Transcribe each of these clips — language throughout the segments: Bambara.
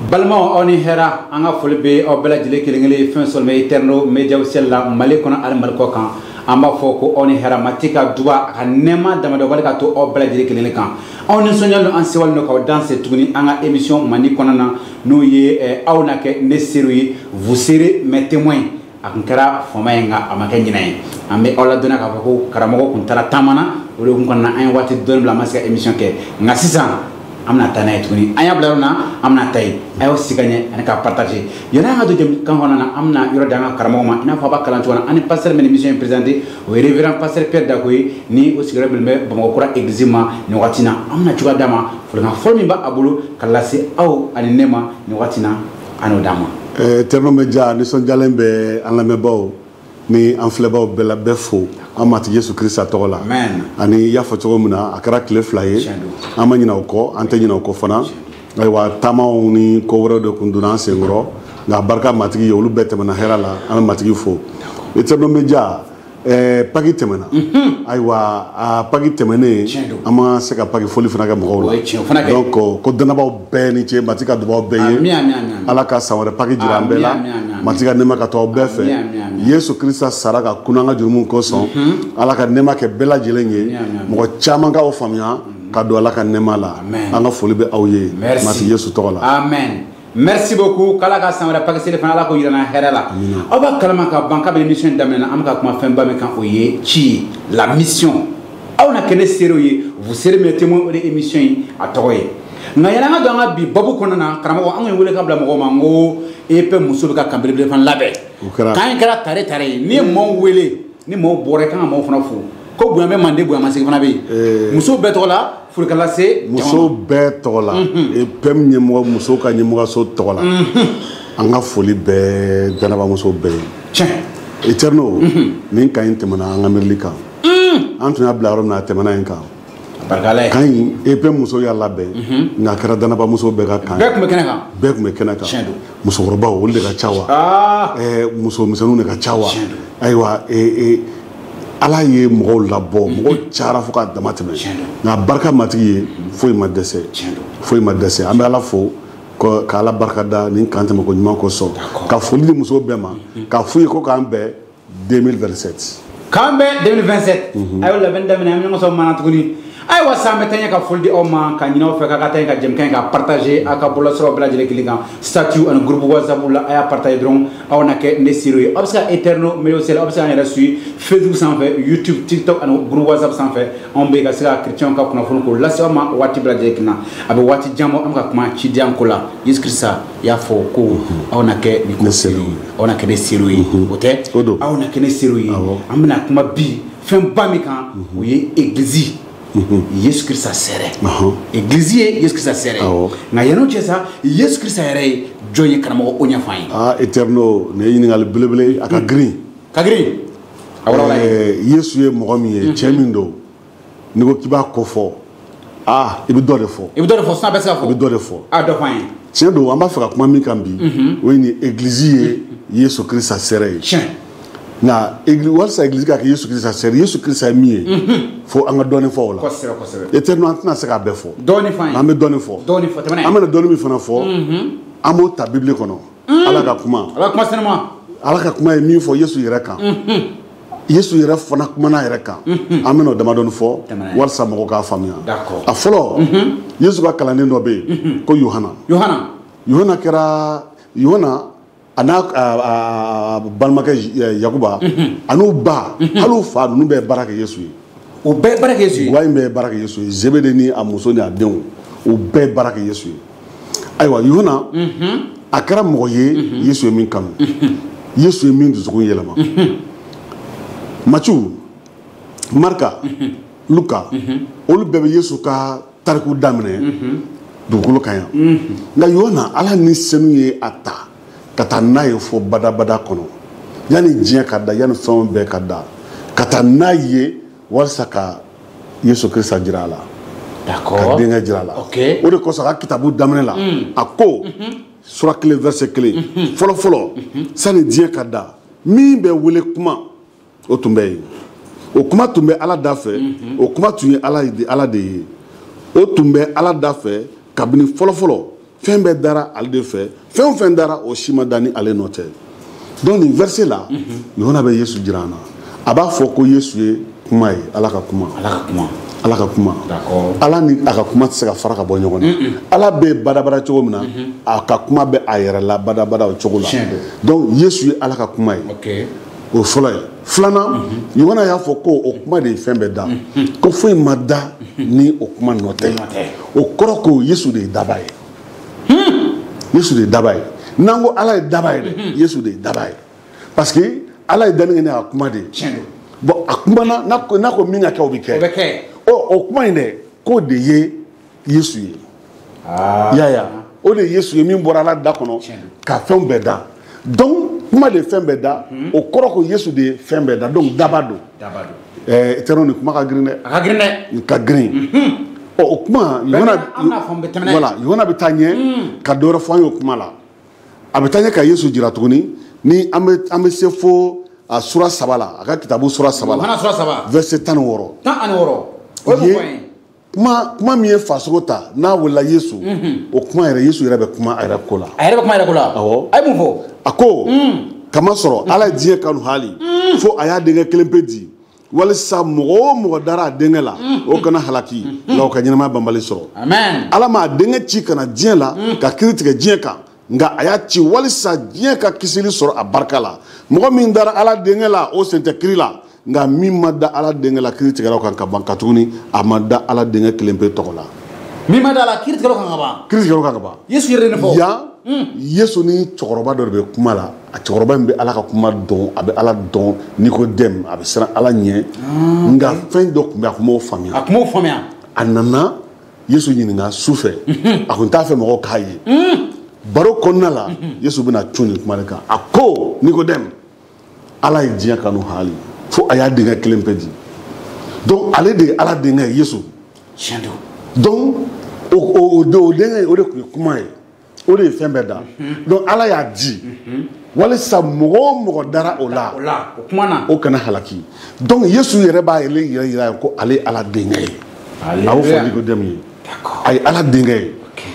Balma on hera anga folbe o bela jile kilingeli fin solme eterno media usella male kono al malko kan amba foko on hera matika duba kanema damado balka to o bela jile kilingeli kan on sonyal an sewal no ko danse tugni anga émission mani konana no ye awna ke nesiru vous serez mes témoins akankara fomayenga amake nyinaye ambe ola dona ka ko karamo ko tara tamana wala ko konna ay wati don la masika émission ke ngasisan amna tanay tuni aya blaruna amna tay ayo siganye an ka partager yona ha do dem kan honana amna yoro danga karamo ma ina fa ba kalantu wana ani passer men émission présenté o révérend passer Pierre Dakoy ni o sigara belme bamo ko ra exima ni watina amna tuga dama fulga formi ba abulu kalasi aw ani nema ni watina ano dama terno media ni son jalembe an la mebo ni an fleba bela befo amati Yesu Christ atola amen ani ya foto muna akara kle flaye amanyina ko antanyina ko fana aywa tama ni ko woro de kunduna sengro na barka matigi yolu betemana herala an matigi fo terno media pagi temena aywa pagi temene ama seka pagi foli fana ga mgola donc ko danaba be ni che matika do be ala ka sawre pagi jirambela matika nema ka to be fe Yesu Christ saraka kunanga jurumun ko son ala ka nema ke bela jilenye mo chama ga o famia ka do ala ka nema la anga foli be awye mati Yesu tola amen. Merci beaucoup. Kala ka samara pakisi le fana la ko yirana herala. Oba kalama ka banka be mission damena am ka kuma femba me kan oye chi la mission. Aw na kene sérieux vous serez mes témoins de émission a toye. Na yana nga do nga bi babu konana karamo ko an wele ka bla mo mango e pe muso ka kambele fan labe. Kan kala tare ni mo wele ni mo bore kan mo fana fu. Ko bu ambe mande bu amase fana be. Muso beto la furkala se muso beto la e pem nyemo muso ka nyemo so tola. Anga foli be danaba muso be. Eterno nin kan temana anga merlika. Antuna blaro na temana enka. Barkale kan e pem muso ya labe. Na kara danaba muso be ka kan. Be kuma kenaka. Muso roba o le ka chawa. Muso misanu ne ka chawa. Aywa ala ye mɔgɔw labɔ mɔgɔ cara fo ka dama tɛmɛ nka barika matigi ye foyi ma dɛsɛ an bɛ ala fo ka ala barika da nin kan tɛmɛ ko ɲuman kosɔn ka foli di musow bɛɛ ma ka f'u ye ko k'an bɛn 2027 k'an bɛn 2027 a y'o labɛn daminɛ an bɛ ɲɔgɔn sɔrɔ mana tuguni ayiwa san bɛ taa ɲɛ ka foli di aw ma ka ɲin'aw fɛ k'a ka taa ɲɛ ka jɛmukan ka partager a ka bɔlɔsiraw bɛɛ lajɛlen kelen kan statut ani groupe whatsapp la a y'a partager dɔrɔn aw na kɛ ne siro ye aw bɛ se ka eterno medio sel aw bɛ se k'an yɛrɛ suivre Facebook sanfɛ YouTube TikTok ani groupe whatsapp sanfɛ anw bɛ ka se ka chrétien ka kunnafoni ko lase aw ma waati bɛɛ lajɛlen na a bɛ waati jan bɔ an bɛ ka kuma cidiyan ko la Yesu Kirisa y'a fɔ ko aw na kɛ nin ko siro ye aw na kɛ ne siro ye o tɛ aw na kɛ ne siro ye an bɛna kuma bi fɛn ba min kan o ye église Yesu Christ sere église Yesu Christ sere na yano chesa Yesu Christ sere joye karamo onya fay eterno ne yiningal belebele aka green ka green awala Yesu ye mogomi ye chemindo nigo kiba ko fo ibi do de fo sa besa fo ibi do de fo do fay chendo amba faka kuma mi kambi we ni église ye Yesu Christ sere na église walsa église ka Yesu Christ sere Yesu Christ mi fo anga doni fo la kosere eterno antna se ka be fo doni fay ambe doni fo tamane amena doni mi fana fo amo ta bible kono ala ka kuma sinema ala ka kuma mi fo Yesu yere kan Yesu yere fana kuma na yere kan amena dama doni fo walsa mo ka famia d'accord a folo Yesu ka kalane no be ko Yohana kera ana balmaka Yakuba anu ba alu fa nu be baraka Yesu o be baraka Yesu wa be baraka Yesu Zebede ni amuso ni adenw o be baraka Yesu aywa Yohana akara moye Yesu min kanu Yesu min dusukun yelama Matthieu Marka Luka olu bɛɛ bɛ Yesu ka tariku daminɛ dugukolo kan yan nka Yohana ala ni senu ye a ta ka taa n'a ye fo badabada kɔnɔ yanni diɲɛ ka da yanni fɛnw bɛɛ ka da ka taa n'a ye walasa ka Yesu Kirisa jira a la ka denkɛ jira a la o de kosɔn a ka kitabu daminɛ la a ko sura 1 verset 1 fɔlɔ fɔlɔ sani diɲɛ ka da min bɛ wele kuma o tun bɛ yen o kuma tun bɛ Ala da fɛ o kuma tun ye Ala de ye o tun bɛ Ala da fɛ kabini fɔlɔ fɔlɔ fɛn bɛɛ dara ale de fɛ fɛn o fɛn dara o si ma da ni ale nɔ tɛ donc nin verset là Yohana bɛ Yesu jira an na a b'a fɔ ko Yesu ye kuma ye Ala ka kuma Ala ka kuma Ala ni a ka kuma tɛ se ka fara ka bɔ ɲɔgɔn na Ala bɛ badabada cogo min na a ka kuma bɛ a yɛrɛ la badabada o cogo la donc Yesu ye Ala ka kuma ye o fɔlɔ ye filanan Yohana y'a fɔ ko o kuma de ye fɛn bɛɛ da ko foyi ma da ni o kuma nɔ tɛ o kɔrɔ ko Yesu de ye daba ye Yesu de ye daba ye n'an ko Ala ye daba ye dɛ Yesu de ye daba ye parce que Ala ye danni kɛ ni a kuma de ye bon a kuma na n'a ko min ka kɛ o bɛ kɛ o kuma in dɛ k'o de ye Yesu ye yaya o de ye Yesu ye min bɔra Ala da kɔnɔ ka fɛnw bɛɛ da donc kuma de ye fɛn bɛɛ da o kɔrɔ ko Yesu de ye fɛn bɛɛ da donc daba don tɛrɛw ni kuma ka girin dɛ ka girin o kuma Yohana bɛ taa ɲɛ ka dɔ wɛrɛ fɔ an ye o kuma la a bɛ taa ɲɛ ka Yesu jira tuguni ni an bɛ se fo a sura 3 la a ka kitabu sura 3 la verset 16 o ye kuma min ye fasogo ta n'a wulila Yesu o kuma yɛrɛ Yesu yɛrɛ bɛ kuma a yɛrɛ ko la awɔ a ye mun fɔ a ko kamasɔrɔ Ala ye diɲɛ kanu hali fo a y'a denkɛ kelen pe di walisa mɔgɔ o mɔgɔ dara a denkɛ la o kana halaki nka o ka ɲɛnamaya banbali sɔrɔ Ala m'a denkɛ ci ka na diɲɛ la ka kiiri tigɛ diɲɛ kan nka a y'a ci walisa diɲɛ ka kisili sɔrɔ a barika la mɔgɔ min dara Ala denkɛ la o sen tɛ kiiri la nka min ma da Ala denkɛ la kiiri tigɛlaw kan ka ban ka tuguni a ma da Ala denkɛ kelen pe tɔgɔ la min ma da la kiiri tigɛlaw kan ka ban kiiri tigɛlaw kan ka ban Yesu yɛrɛ de fɔ yan Yesu ni cɛkɔrɔba dɔ de bɛ kuma la a cɛkɔrɔba in bɛ Ala ka kuma dɔn a bɛ Ala dɔn Nikodème a bɛ siran Ala ɲɛ nka fɛn dɔ tun bɛ a kun m'o faamuya a nana Yesu ɲininka su fɛ a kun t'a fɛ mɔgɔw k'a ye baro kɔnɔna la Yesu bɛna cun nin kuma de kan a ko Nikodème Ala ye diɲɛ kanu hali fo a y'a denkɛ kelen pe di donc ale de ye Ala denkɛ ye Yesu donc o denkɛ o de tun ye kuma ye o de ye fɛn bɛɛ da donc Ala y'a di walisa mɔgɔ o mɔgɔ dara o la o kana halaki donc Yesu yɛrɛ b'a yɛrɛ ko ale ye Ala denkɛ ye a y'o fɔ Nikodème ye a ye Ala denkɛ ye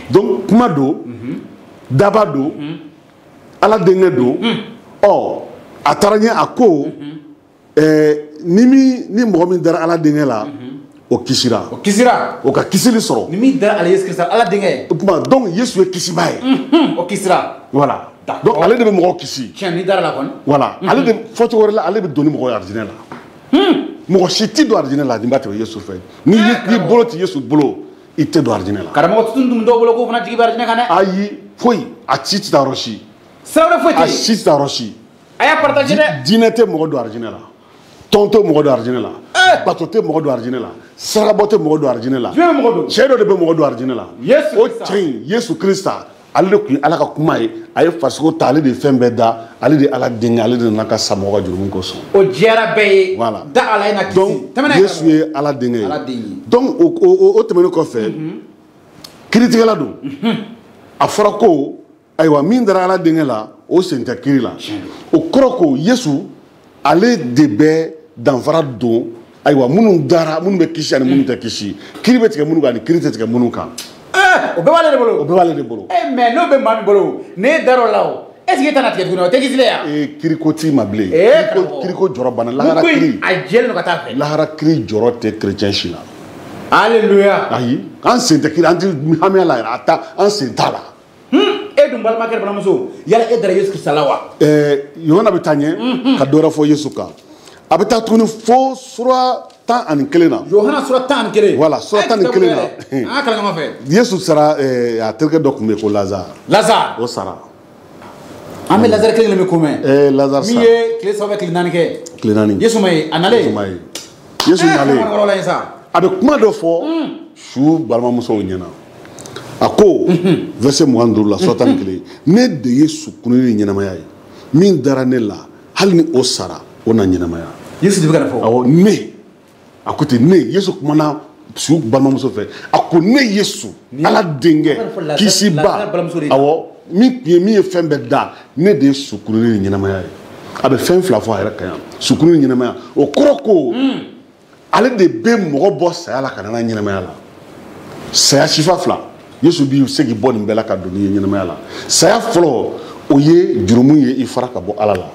donc kuma don daba don Ala denkɛ don ɔ a taara ɲɛ a ko ni mɔgɔ min dara Ala denkɛ la o kisira o ka kisili sɔrɔ ni min dara Yesu Kirista Ala denkɛ donc Yesu ye kisiba ye o kisira voilà donc ale de bɛ mɔgɔw kisi tiɲɛ ni dara la kɔni voilà ale de fɔcogo wɛrɛ la ale bɛ don ni mɔgɔ ye arijinɛ la mɔgɔ si tɛ don arijinɛ la nin b'a tɛmɛ Yesu fɛ n'i bolo tɛ Yesu bolo i tɛ don arijinɛ la karamɔgɔ tun dɔw bolo k'o fana jigi bɛ arijinɛ kan dɛ ayi foyi a ci tɛ taa yɔrɔ si sira wɛrɛ foyi tɛ a si tɛ taa yɔrɔ si a y'a partage dɛ diinɛ tɛ mɔgɔ don arijinɛ la tɔn tɛ mɔgɔ don arijinɛ la bato tɛ mɔgɔ don arijinɛ la sarakabɔ tɛ mɔgɔ don arijinɛ la cɛ dɔ de bɛ mɔgɔ don arijinɛ la o cɛ in Yesu Kirista ale de tun ye Ala ka kuma ye a ye farisogo ta ale de ye fɛn bɛɛ da ale de ye Ala denkɛ ale de nana ka sa mɔgɔ ka jurumu kosɔn o diyara bɛɛ ye voilà da Ala ye na kisi donc Yesu ye Ala denkɛ ye donc o tɛmɛnen kɔfɛ kiiritigɛla don a fɔra ko ayiwa min dara Ala denkɛ la o sen tɛ kiiri la o kɔrɔ ko Yesu ale de bɛ danfara don ayiwa minnu dara minnu bɛ kisi ani minnu tɛ kisi kiiri bɛ tigɛ minnu kan ani kiiri tɛ tigɛ minnu kan o bɛɛ b'ale de bolo o bɛɛ b'ale de bolo mais n'o bɛ maa min bolo n'e dar'o la o est ce que e tɛna tigɛ tuguni o tɛ kisi le yan kiiriko t'i ma bilen kiiriko jɔrɔ banna lahara kiiri a jɛlen don ka taa fɛ lahara kiiri jɔrɔ tɛ chrétien si la alléluia ayi an sen tɛ kiiri an tɛ hamiya la yɛrɛ a ta an sen t'a la e dun balimakɛ balimamuso yala e dara Yesu Kirista la wa Yohana bɛ taa ɲɛ ka dɔ wɛrɛ fɔ Yesu kan a bɛ taa tuguni fo sura 11 na Yohana sura 11 voilà sura 11 na an ka kalan ɲɔgɔn fɛ Yesu sara a terikɛ dɔ tun bɛ yen ko Lazare o sara an bɛ Lazare kelen min ko mɛn Lazare min ye tile 3 tile 4 kɛ tile 4 Yesu ma ye a nalen Yesu nalen a bɛ kuma dɔ fɔ su balimamusow ɲɛna a ko verset 25 la sura 11 ne de ye sukununi ni ɲɛnamaya ye min dara ne la hali ni o sara o na ɲɛnamaya Yesu de bɛ ka na fɔ awɔ ne a ko ten ne Yesu kumana su balimamuso fɛ a ko ne Yesu Ala denkɛ kisiba awɔ min ye fɛn bɛɛ da ne de ye sukununi ni ɲɛnamaya ye a bɛ fɛn fila fɔ a yɛrɛ kan yan sukununi ni ɲɛnamaya o kɔrɔ ko ale de bɛ mɔgɔ bɔ saya la ka na n'a ɲɛnamaya la saya sifa fila Yesu bi se ki bɔ nin bɛɛ la ka don ni ye ɲɛnamaya la saya fɔlɔ o ye jurumu ye i fara ka bɔ Ala la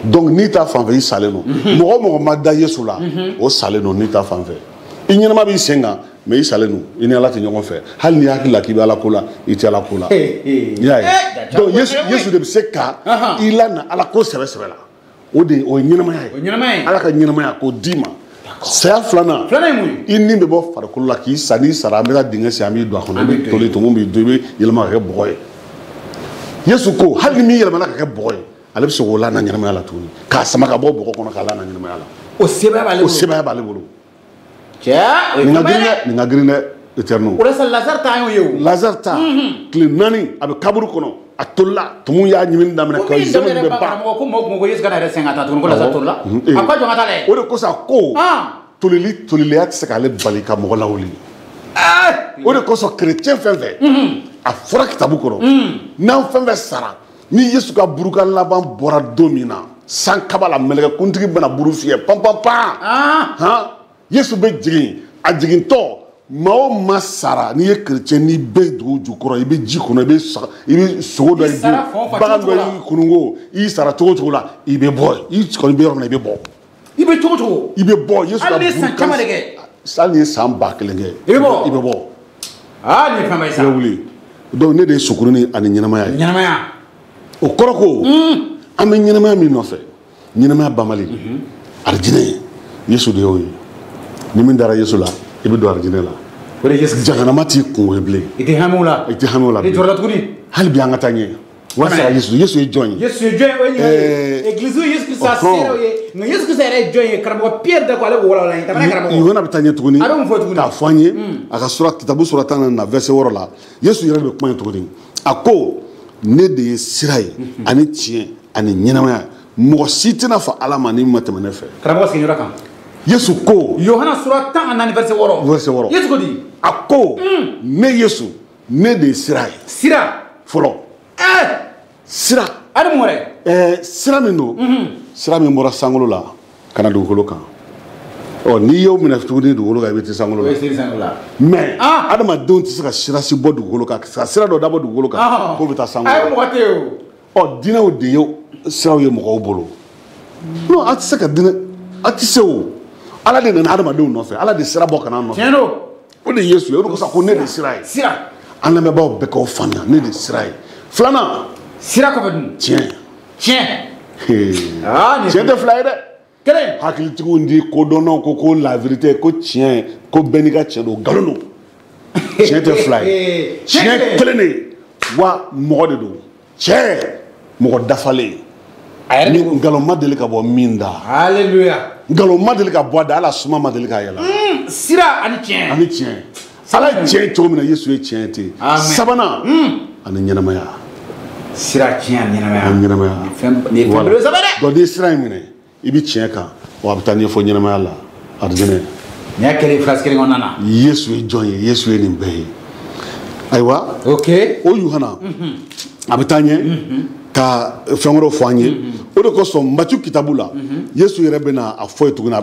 donc n'i ta fan fɛ i salen don mɔgɔ mɔgɔ ma da Yesu la o salen don n'i ta fan fɛ i ɲɛnama b'i sen kan mais i salen don i ni Ala tɛ ɲɔgɔn fɛ hali n'i hakili la k'i bɛ Ala ko la i tɛ Ala ko la i y'a ye donc Yesu de bɛ se ka i lana Ala ko sɛbɛ la o ye ɲɛnamaya ye Ala ka ɲɛnamaya k'o d'i ma saya filanan i ni bɛ bɔ farikolo la k'i sa n'i sara an bɛ ka dingɛ sen an b'i don a kɔnɔ i bɛ toli tumu b'i don i bɛ yɛlɛma ka kɛ bɔgɔ ye Yesu ko hali ni min yɛlɛmana ka kɛ bɔgɔ ye ale bɛ se k'o lana ɲɛnamaya la tuguni k'a sama ka bɔ bɔgɔ kɔnɔ k'a lana ɲɛnamaya la o sɛbɛya b'ale bolo nin ka girin dɛ Eterno o de sa Lazare ta y'o ye o Lazare ta tile 4 a bɛ kaburu kɔnɔ a tolila tumu y'a ɲimini daminɛ ka zɛmɛ bɛ ban ko mɔgɔ ko Yesu kana yɛrɛ sen ka taa tuguni ko Lazare tolila a ko jɔn ka taa dɛ o de kosɔn a ko toliliya tɛ se k'ale bali ka mɔgɔ lawuli o de kosɔn chrétien fɛn fɛn a fɔra kitabu kɔrɔ n'an fɛn fɛn sara ni Yesu ka buruka laban bɔra don min na san kaba la mɛlɛkɛ kuntigi bɛna buru fiyɛ pan pan pan Yesu bɛ jigin a jigintɔ maa o maa sara n'i ye chrétien n'i bɛ dugu jukɔrɔ i bɛ ji kɔnɔ i bɛ sogo dɔ i dun bagan dɔ y'i kununko i sara cogo cogo la i bɛ bɔ i kɔni bɛ yɔrɔ min na i bɛ bɔ i bɛ cogo cogo i bɛ bɔ Yesu ka buruka hali ni ye san 1000 kɛ i bɛ bɔ ni fɛn bɛ sa i bɛ wuli donc ne de ye sukurunin ani ɲɛnamaya ye ɲɛnamaya o kɔrɔ ko an bɛ ɲɛnamaya min nɔfɛ ɲɛnamaya banbali arijinɛ Yesu de y'o ye ni min dara Yesu la i bɛ don arijinɛ la jahanama t'i kungo ye bilen i tɛ hami o la i tɛ hami o la i jɔrɔ la tuguni hali bi an ka taa ɲɛ walasa Yesu ye jɔn ye Yesu ye jɔn ye o ye église Yesu Kirista seere ye nka Yesu Kirista yɛrɛ ye jɔn ye karamɔgɔ Pierre da ko ale b'o walawala ye jamana karamɔgɔ Yohana bɛ taa ɲɛ tuguni a bɛ mun fɔ tuguni k'a fɔ an ye a ka kitabu sura 14 verset 6 la Yesu yɛrɛ bɛ kuma ye tuguni a ko ne de ye sira ye ani tiɲɛ ani ɲɛnamaya mɔgɔ si tɛna fɔ Ala ma ni ma tɛmɛ ne fɛ karamɔgɔ sigin yɔrɔ kan Yesu ko Yohana sura 14 verset 6 Yesu ko di a ko ne Yesu ne de ye sira ye sira fɔlɔ sira ani mun wɛrɛ sira min don sira min bɔra sankolo la ka na dugukolo kan n'i y'o minɛ tuguni dugukolo kan i bɛ ti sankolo la mais adamadenw tɛ se ka sira si bɔ dugukolo kan ka sira dɔ dabɔ dugukolo kan k'o bɛ taa sankolo la mɔgɔ tɛ yen o diinɛw de ye siraw ye mɔgɔw bolo non a tɛ se ka diinɛ a tɛ se o Ala de nana adamadenw nɔfɛ Ala de sira bɔ ka na nɔfɛ tiɲɛ don o de ye Yesu ye o de kosɔn ko ne de sira ye sira an lamɛnbaaw bɛɛ k'o faamuya ne de sira ye filanan sira kɔfɛ dun tiɲɛ tiɲɛ tɛ fila ye dɛ kelen hakilitigiw di kodɔnnaw ko la vérité ko tiɲɛ ko bɛɛ n'i ka tiɲɛ don nkalon don tiɲɛ tɛ fila ye tiɲɛ kelen de ye wa mɔgɔ de don tiɲɛ mɔgɔ dafalen nkalon ma deli ka bɔ min da haleluya nkalon ma deli ka bɔ a da ala suma ma deli ka yɛlɛ sira ani tiɲɛ Ala ye tiɲɛ cogo min na Yesu ye tiɲɛ ten sabanan ani ɲɛnamaya sira tiɲɛ ani ɲɛnamaya donc n'i ye sira in minɛ i bɛ tiɲɛ kan wa a bɛ taa ɲɛfɔ ɲɛnamaya la arijinɛ n'i y'a kɛlen phrase kelen kɔnɔna na Yesu ye jɔn ye Yesu ye nin bɛɛ ye ayiwa o Yohana a bɛ taa ɲɛ ka fɛn wɛrɛw fɔ an ye o de kosɔn Matthieu kitabu la Yesu yɛrɛ bɛna a fɔ ye tuguni a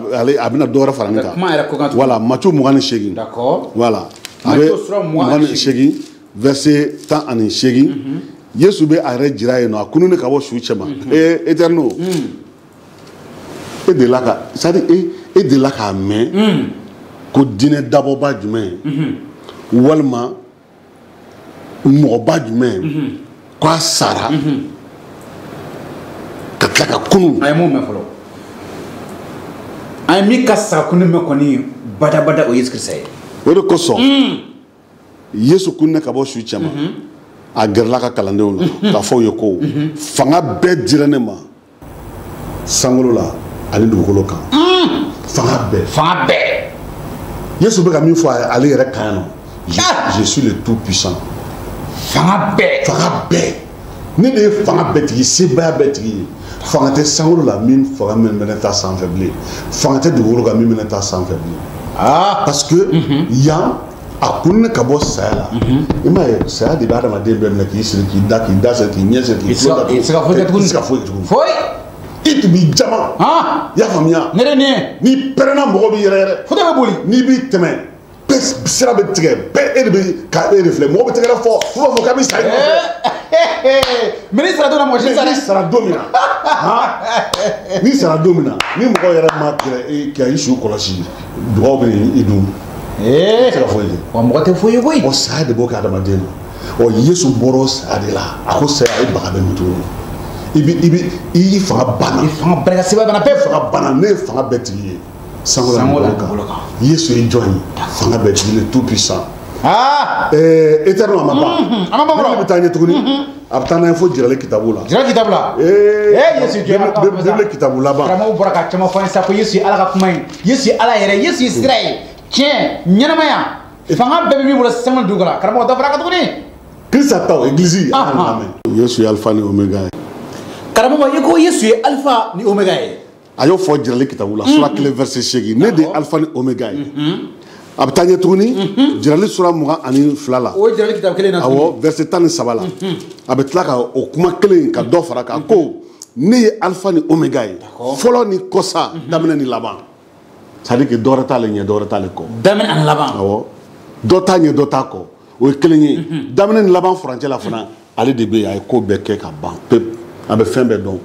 bɛna dɔ wɛrɛ fara nin kan voilà Matthieu 28 voilà a bɛ 28 verset 18 Yesu bɛ a yɛrɛ jira yen nɔ a kununi ka bɔ su cɛ ma Eterno e delila ka c'est-à-dire e delila k'a mɛn ko diinɛ dabɔba jumɛn walima mɔgɔba jumɛn k'a sara ka tila ka kunu a ye mun mɛn fɔlɔ a ye min ka sa kunu mɛn kɔni badabada o Yesu Kirista ye o de kosɔn Yesu kununɛ ka bɔ su cɛ ma a gɛrɛla ka kalandenw la k'a fɔ u ye ko fanga bɛɛ dira ne ma sankolo la ani dugukolo kan fanga bɛɛ Yesu bɛ ka min fɔ ale yɛrɛ kan yan nɔ je suis le tout puissant fanga bɛɛ ne de ye fanga bɛɛ tigi sebaya bɛɛ tigi ye fanga tɛ sankolo la min fanga min bɛ ne ta sanfɛ bilen fanga tɛ dugukolo kan min bɛ ne ta sanfɛ bilen parce que yan a kununɛ ka bɔ saya la i m'a ye saya de bɛ adamaden bɛɛ minɛ k'i siri k'i da siri k'i ɲɛ siri k'i tulo datugu i tɛ se ka foyi tuguni i tun b'i jama i y'a faamuya n'i pɛrɛnna mɔgɔ b'i yɛrɛ yɛrɛ n'i b'i tɛmɛ sira bɛ tigɛ bɛɛ e de bɛ ka e de filɛ mɔgɔ bɛ tɛgɛrɛ fɔ fo b'a fɔ k'a bɛ sa e nɔfɛ. mais ni sara don na mɔgɔ si sara. ni sara don min na ni sara don min na ni mɔgɔ yɛrɛ ma gɛrɛ ka i su kɔlɔsi dugawu bɛ i dun. se ka fɔ ye. wa mɔgɔ tɛ foyi ye koyi. o saya de b'o kɛ adamaden na Yesu bɔra o saya de la a ko saya e baga bɛ min tuguni i fanga banna. i fanga barika sɛbɛn banna bɛɛ fanga banna ne ye fanga bɛɛ tigi ye. sango la bolo kan Yesu ye jɔn ye fanga bɛɛ tigi le tout puissant. Éternel a ma ban. Ne bɛ taa ɲɛ tuguni a bɛ taa n'a ye fo jirali kitabu la. jirali kitabu la. Yesu jɔn. Bibili kitabu laban. karamɔgɔ bɔra ka caman fɔ an ye sa ko Yesu ye Ala ka kuma ye Yesu ye Ala yɛrɛ Yesu ye sira ye tiɲɛ ɲɛnamaya fanga bɛɛ bɛ min bolo sango dugu la karamɔgɔ dɔ fara kan tuguni. Kirisa taw église ye. Yesu ye alpha ni omega ye. karamɔgɔ i ko Yesu ye alpha ni omega ye. a y'o fɔ jirali kitabu la sura 1 verset 8 ne de ye alpha ni omega ye. a bɛ taa ɲɛ tuguni jirali sura 22 la. o jirali kitabu kelen na tuguni. awɔ verset 13 la. a bɛ tila ka o kuma kelen ka dɔ fara kan ko ne ye alpha ni omega ye fɔlɔ ni kɔsa daminɛ ni laban. c'est à dire que dɔ wɛrɛ t'ale ɲɛ dɔ wɛrɛ t'ale kɔ. daminɛ ani laban. awɔ dɔ t'a ɲɛ dɔ t'a kɔ o ye kelen ye. daminɛ ni laban furancɛ la fana ale de bɛ yen a ye ko bɛɛ kɛ ka ban pewu a bɛ fɛn bɛɛ dɔn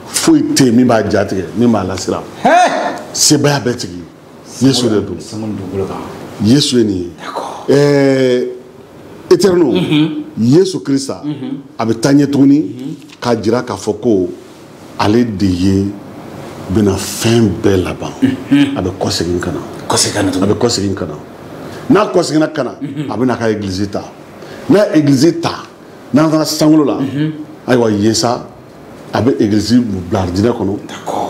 foyi tɛ yen min b'a jatigɛ min b'a lasira. sebaya bɛɛ tigi Yesu de don. Yesu ye nin ye. Éternel Yesu Kirisa a bɛ taa ɲɛ tuguni k'a jira k'a fɔ ko ale de ye bɛna fɛn bɛɛ laban. a bɛ kɔsegin ka na. a bɛ kɔsegin ka na n'a kɔseginna ka na a bɛna ka église ta n'a église ta n'an taara sankolo la ayiwa yen sa a bɛ église bila aridinɛ kɔnɔ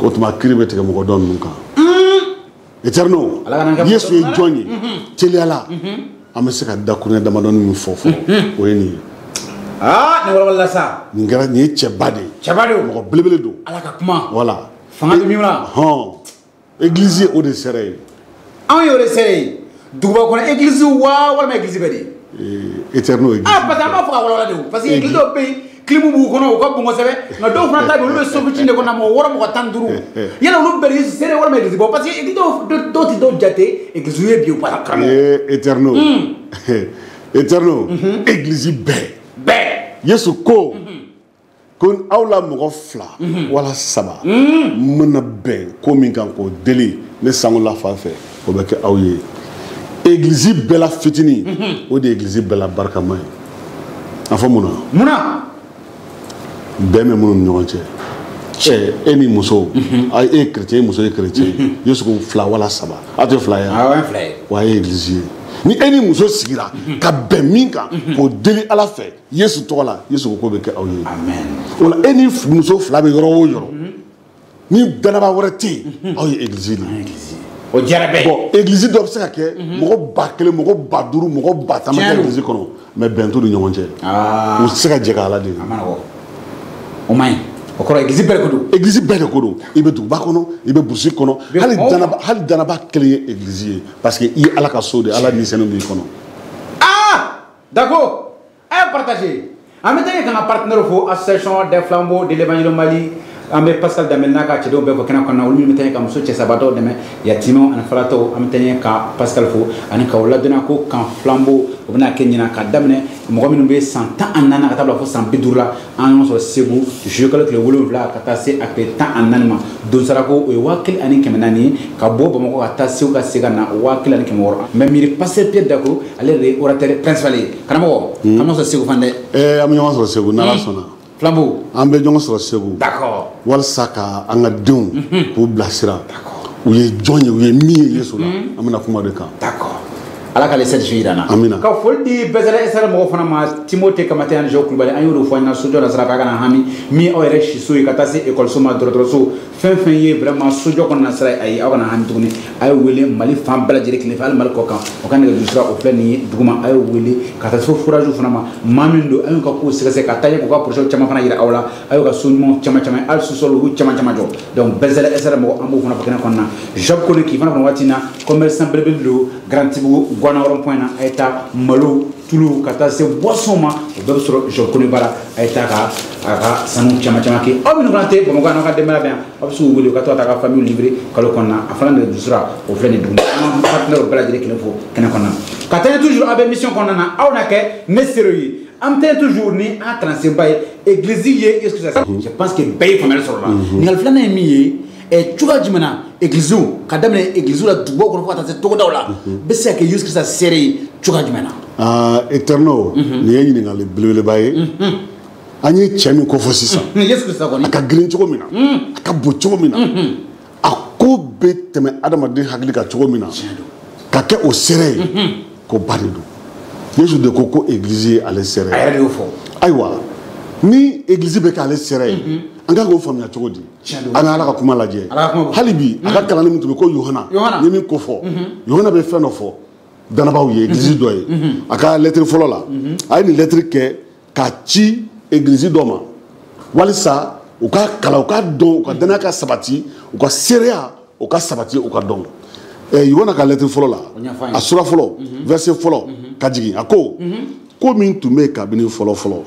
o tuma kiri bɛ tigɛ mɔgɔ dɔ ninnu kan. Éternel Yesu ye jɔn ye teliya la an bɛ se ka dakuruɲɛ damadɔni min fɔ o ye nin ye. nin walawala sa. nin kɛra nin ye cɛba de ye. cɛba de mɔgɔ belebele don. Ala ka kuma. voilà. fanga bɛ min na. église ye o de sɛrɛ ye. anw ye o de sɛrɛ ye duguba kɔnɔ église wa walima église bɛ de. Éternel église. parce que an b'a fɔ ka walawala de o parce que église dɔw bɛ yen kilimu b'u kɔnɔ u ka bon kosɛbɛ nka dɔw fana ta bɛ olu bɛ so fitinin de kɔnɔ mɔgɔ 6 mɔgɔ 15 yala olu bɛɛ de sɛrɛ walima église bɔ parce que église dɔw tɛ dɔw jate église ye bi o bara karamɔgɔ. Éternel Éternel église bɛɛ. Yesu ko ko aw la mɔgɔ 2 wala 3 mana bɛn ko min kan k'o deli ne sangola fan fɛ o bɛ kɛ aw ye. église bɛɛ la fitinin o de ye église bɛɛ la barikama ye. a fɔ mun na. mun na. bɛn bɛ minnu ni ɲɔgɔn cɛ. e ni muso e ye chrétien e muso ye chrétien Yesu ko 2 wala 3 aw tɛ 2 ye. awɔ ye 2 ye. wa ye église ye. ni e ni muso sigira ka bɛn min kan k'o deli Ala fɛ Yesu tɔgɔ la Yesu ko k'o bɛ kɛ aw ye. amen. o la e ni muso 2 bɛ yɔrɔ o yɔrɔ ni danaba wɛrɛ tɛ yen aw ye église de ye. o diyara bɛɛ. bon église dɔ bɛ se ka kɛ mɔgɔ 1000 mɔgɔ 5000 mɔgɔ 10000 kɛ église kɔnɔ mais bɛn t'u ni ɲɔgɔn cɛ. u tɛ se ka jɛ k'Ala deli. a ma nɔgɔ o ma ɲi o kɔrɔ église bɛɛ de ko don. église bɛɛ de ko don i bɛ duguba kɔnɔ i bɛ burusi kɔnɔ hali danaba kelen ye église ye parce que i ye Ala ka so de Ala ni sɛnɛ b'i kɔnɔ. d'accord a ye partager an bɛ taa ka n ka partenaire fo association des flambeaux de l'évangile Mali an bɛ Pascal Dembélé n'a ka cɛdenw bɛɛ fɔ kɛnɛ kɔnɔna olu minnu bɛ taa ka muso cɛsabaatɔw dɛmɛ yatimɛw ani falatɔw an bɛ taa ka Pascal fo ani ka o ladɔnniya ko kan flambeau o bɛna kɛ ɲinan ka daminɛ mɔgɔ minnu bɛ san 14 ka taa bila fo san 50 la an ɲɔgɔn sɔrɔ Segu juillet kalo tile 7 ka taa se a tile 14 ma don sarako o ye 5000 ye ka bɔ Bamakɔ ka taa Segu ka se ka na 5000 n bɛ miiri Pasteur Pierre Dako ale de ye orateur principal ye karamɔgɔ an ɲɔgɔn sɔrɔ Segu fan dɛ. an bɛ ɲɔgɔn sɔrɔ Segu n'Ala sɔnna. flambeau an bɛ ɲɔgɔn sɔrɔ Segu. d'accord. walasa ka an ka denw k'u bilasira u ye jɔn ye u ye min ye Yesu la an bɛna kuma de kan. d'accord. Ala k'ale satisfait jira n na. amina. ka foli di Bɛzɛlɛ SR mɔgɔw fana ma Timote Kamate ani Jean Kulubali an y'o de fɔ an ɲɛna sojɔ na sira fɛ a kana hami min aw yɛrɛ siso ye ka taa se ekɔliso ma dɔgɔtɔrɔso fɛn fɛn ye vraiment sojɔ kɔnɔna sira ye ayi aw kana hami tuguni a ye wele Mali fan bɛɛ lajɛlen tile fɛ hali Mali kɔ kan o ka nɛgɛjuru sira o filɛ nin ye duguma a ye wele ka taa se fourage fana ma maa min don a y'u ka kow sɛgɛsɛgɛ ka taa ɲɛ k'u ka projet caman fana yira aw la a y'u ka so ɲumanw caman hali sous-sol u caman jɔ donc Bɛzɛlɛ SR mɔgɔ an b'o fana fɔ kɛnɛ kɔnɔna Job Kone k'i fana waati na commerçant belebele don Grand Tibugu Guana rond point na a ye taa malo tulu ka taa se boisson ma o bɛɛ bɛ sɔrɔ Jean Konibara a ye taa ka sanu caman caman kɛ aw minnu fana tɛ Bamakɔ n'aw ka denbaya bɛ yan aw bɛ se k'u wele ka to ka taa ka famille livrer kalo kɔnɔna a fana nɛgɛjurusira o filɛ nin duguma an ka partenaire bɛɛ lajɛlen kelen fo kɛnɛ kɔnɔna ka taa toujours aw bɛ mission kɔnɔna na aw na kɛ ne sero ye an tɛ toujours ni an kalansenba ye église ye est-ce que ça je pense que bɛɛ ye faamuyali sɔrɔ la ɲininkali filanan ye min ye cogoya jumɛn na église ka daminɛ église la dugubaw kɔnɔ fo ka taa se togodaw la bɛ se ka kɛ Yesu Kirista seere ye cogoya jumɛn na Eterno nin ye ɲininkali belebeleba ye an ye cɛ min kofɔ sisan Yesu Kirista kɔni a ka girin cogo min na a ka bon cogo min na a ko bɛ tɛmɛ adamaden hakili kan cogo min na ka kɛ o seere ye ko ba de don Yesu de ko église ye ale seere ye a yɛrɛ de y'o fɔ ayiwa ni église bɛ k'ale seere ye an ka k'o faamuya cogo di an ka Ala ka kuma lajɛ hali bi a ka kalanni min tun bɛ ko Yohana n ye min ko fɔ Yohana bɛ fɛn dɔ fɔ danabaw ye église dɔ ye a ka lettre fɔlɔ la a ye nin lettre kɛ k'a ci église dɔ ma walisa u ka kalan u ka dɔn u ka danaya ka sabati u ka seereya u ka sabati u ka dɔn Yohana ka lettre fɔlɔ la a sura fɔlɔ verset fɔlɔ ka jigin a ko ko min tun bɛ kabini fɔlɔ fɔlɔ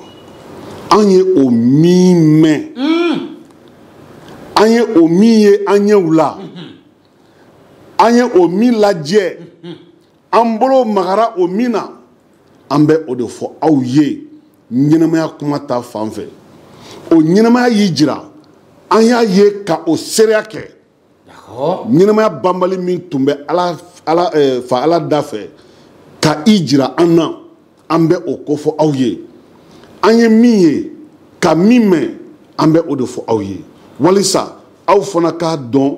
an ye o min mɛn an ye o min ye an ɲɛw la an ye o min lajɛ an bolo magara o min na an bɛ o de fɔ aw ye ɲɛnamaya kuma ta fan fɛ o ɲɛnamaya y'i jira an y'a ye ka o seereya kɛ ɲɛnamaya banbali min tun bɛ fa Ala da fɛ ka i jira an na an bɛ o ko fɔ aw ye an ye min ye ka min mɛn an bɛ o de fɔ aw ye walisa aw fana k'a dɔn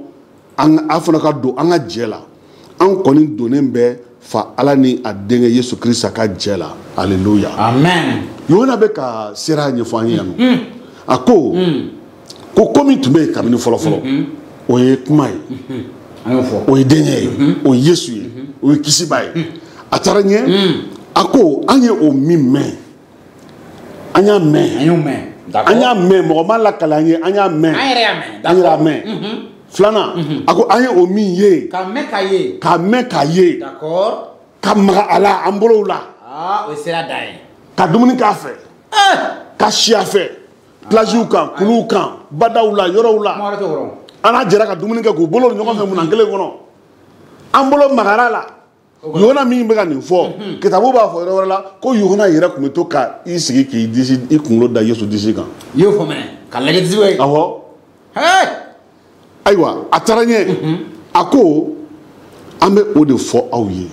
aw fana ka don an ka jɛ la an kɔni donnen bɛ fa Ala ni a denkɛ Yesu Kirista ka jɛ la aleluya amen Yohana bɛ ka seereya ɲɛfɔ an ye yan nɔ a ko ko min tun bɛ yen kabini fɔlɔ fɔlɔ o ye kuma ye o ye denkɛ ye o ye Yesu ye o ye kisiba ye a taara ɲɛ a ko an ye o min mɛn an y'a mɛn mɔgɔ ma lakale an ye an y'a mɛn an yɛrɛ y'a mɛn filanan a ko an ye o min ye k'a mɛn k'a ye ka maga a la an bolow la o ye seereya dan ye ka dumuni k'a fɛ ka si a fɛ plajiw kan kuluw kan badaw la yɔrɔw la an n'a jɛra ka dumuni kɛ k'u bolo ɲɔgɔn fɛ munan kelen kɔnɔ an bolo magara la Yohana min bɛ ka nin fɔ kitabu b'a fɔ yɔrɔ wɛrɛ la ko Yohana yɛrɛ tun bɛ to ka i sigi k'i disi i kunkolo da Yesu disi kan i y'o fɔ mɛnɛ ka lajɛ disi bɛ awɔ ayiwa a taara ɲɛ a ko an bɛ o de fɔ aw ye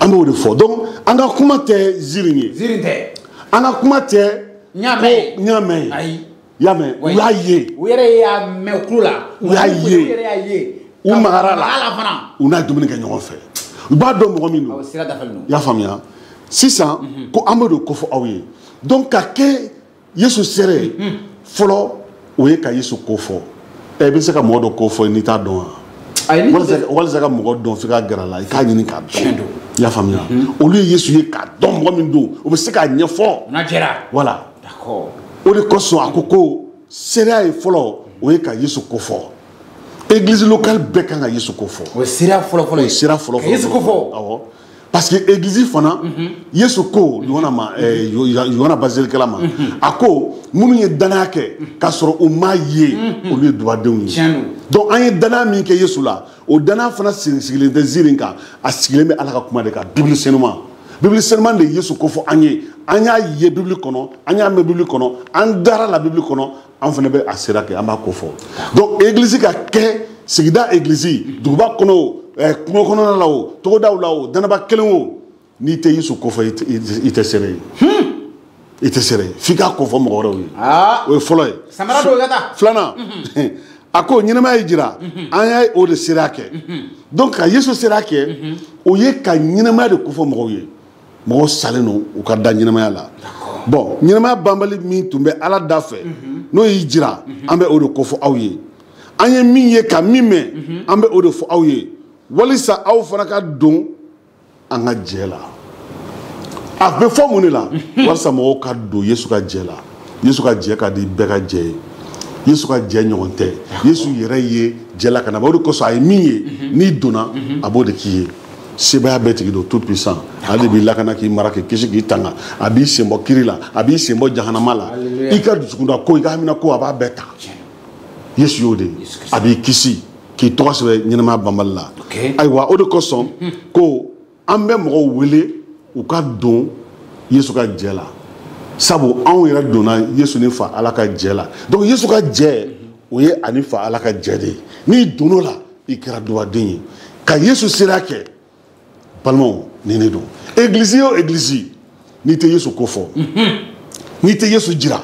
an bɛ o de fɔ donc an ka kuma tɛ ziiri ye ziiri tɛ an ka kuma tɛ n y'a mɛn n y'a mɛn ayi y'a mɛn u y'a ye u yɛrɛ y'a mɛn kulo la u y'a ye u yɛrɛ y'a ye u magara la fana u n'a dumuni kɛ ɲɔgɔn fɛ u b'a dɔn mɔgɔ min don sira dafalen don i y'a faamuya sisan ko an bɛ de ko fɔ aw ye donc ka kɛ Yesu seere ye fɔlɔ o ye ka Yesu ko fɔ i bɛ se ka mɔgɔ dɔ ko fɔ n'i t'a dɔn wa walisa ka mɔgɔ dɔn f'i ka gɛrɛ a la i k'a ɲini k'a dɔn i y'a faamuya olu ye Yesu ye k'a dɔn mɔgɔ min don o bɛ se k'a ɲɛfɔ n'a jɛra voilà o de kosɔn a ko seereya ye fɔlɔ o ye ka Yesu ko fɔ église locale bɛɛ kan ka Yesu ko fɔ o ye seereya fɔlɔ-fɔlɔ ye seereya fɔlɔ-fɔlɔ ka Yesu ko fɔ awɔ parce que église fana Yesu ko Yohana bazilikɛla ma a ko minnu ye danaya kɛ k'a sɔrɔ u m'a ye olu ye dubadenw ye donc an ye danaya min kɛ Yesu la o danaya fana sigilen tɛ ziiri kan a sigilen bɛ Ala ka kuma de kan Bible seulement de Yesu ko fɔ an ye an y'a ye Bible kɔnɔ an y'a mɛn Bible kɔnɔ an dara la Bible kɔnɔ an fana bɛ a sera kɛ an b'a ko fɔ donc église ka kɛ sigida église duguba kɔnɔ o kungo kɔnɔna la o togodaw la o danaba kelen o n'i tɛ Yesu ko fɔ i tɛ seere ye i tɛ seere ye f'i k'a ko fɔ mɔgɔ wɛrɛw ye o ye fɔlɔ ye samara dɔw ka taa filanan a ko ɲɛnamaya ye jira an y'a o de seereya kɛ donc ka Yesu seereya kɛ o ye ka ɲɛnamaya de ko fɔ mɔgɔw ye mɔgɔw salen don u ka da ɲɛnamaya la bon ɲɛnamaya banbali min tun bɛ Ala da fɛ n'o y'i jira an bɛ o de ko fɔ aw ye an ye min ye ka min mɛn an bɛ o de fɔ aw ye walisa aw fana ka don an ka jɛ la a bɛ fɔ mun de la walisa mɔgɔw ka don Yesu ka jɛ la Yesu ka jɛ ka di bɛɛ ka jɛ ye Yesu ka jɛ ɲɔgɔn tɛ Yesu yɛrɛ ye jɛ la ka na o de kosɔn a ye min ye n'i donna a b'o de k'i ye sebaya bɛɛ tigi don tout puissant ale b'i lakana k'i mara k'i kisi k'i tanga a b'i sen bɔ kiri la a b'i sen bɔ jahanama la i ka dusukunda ko i ka hamina ko a b'a bɛɛ ta Yesu y'o de a b'i kisi k'i tɔgɔ sɛbɛn ɲɛnamaya banbali la ayiwa o de kosɔn ko an bɛ mɔgɔw wele u ka don Yesu ka jɛ la sabu anw yɛrɛ donna Yesu ni fa Ala ka jɛ la donc Yesu ka jɛ o ye ani fa Ala ka jɛ de ye n'i donn'o la i kɛra duwaden ye ka Yesu sera kɛ balimaw ni ne don église o église n'i tɛ Yesu ko fɔ n'i tɛ Yesu jira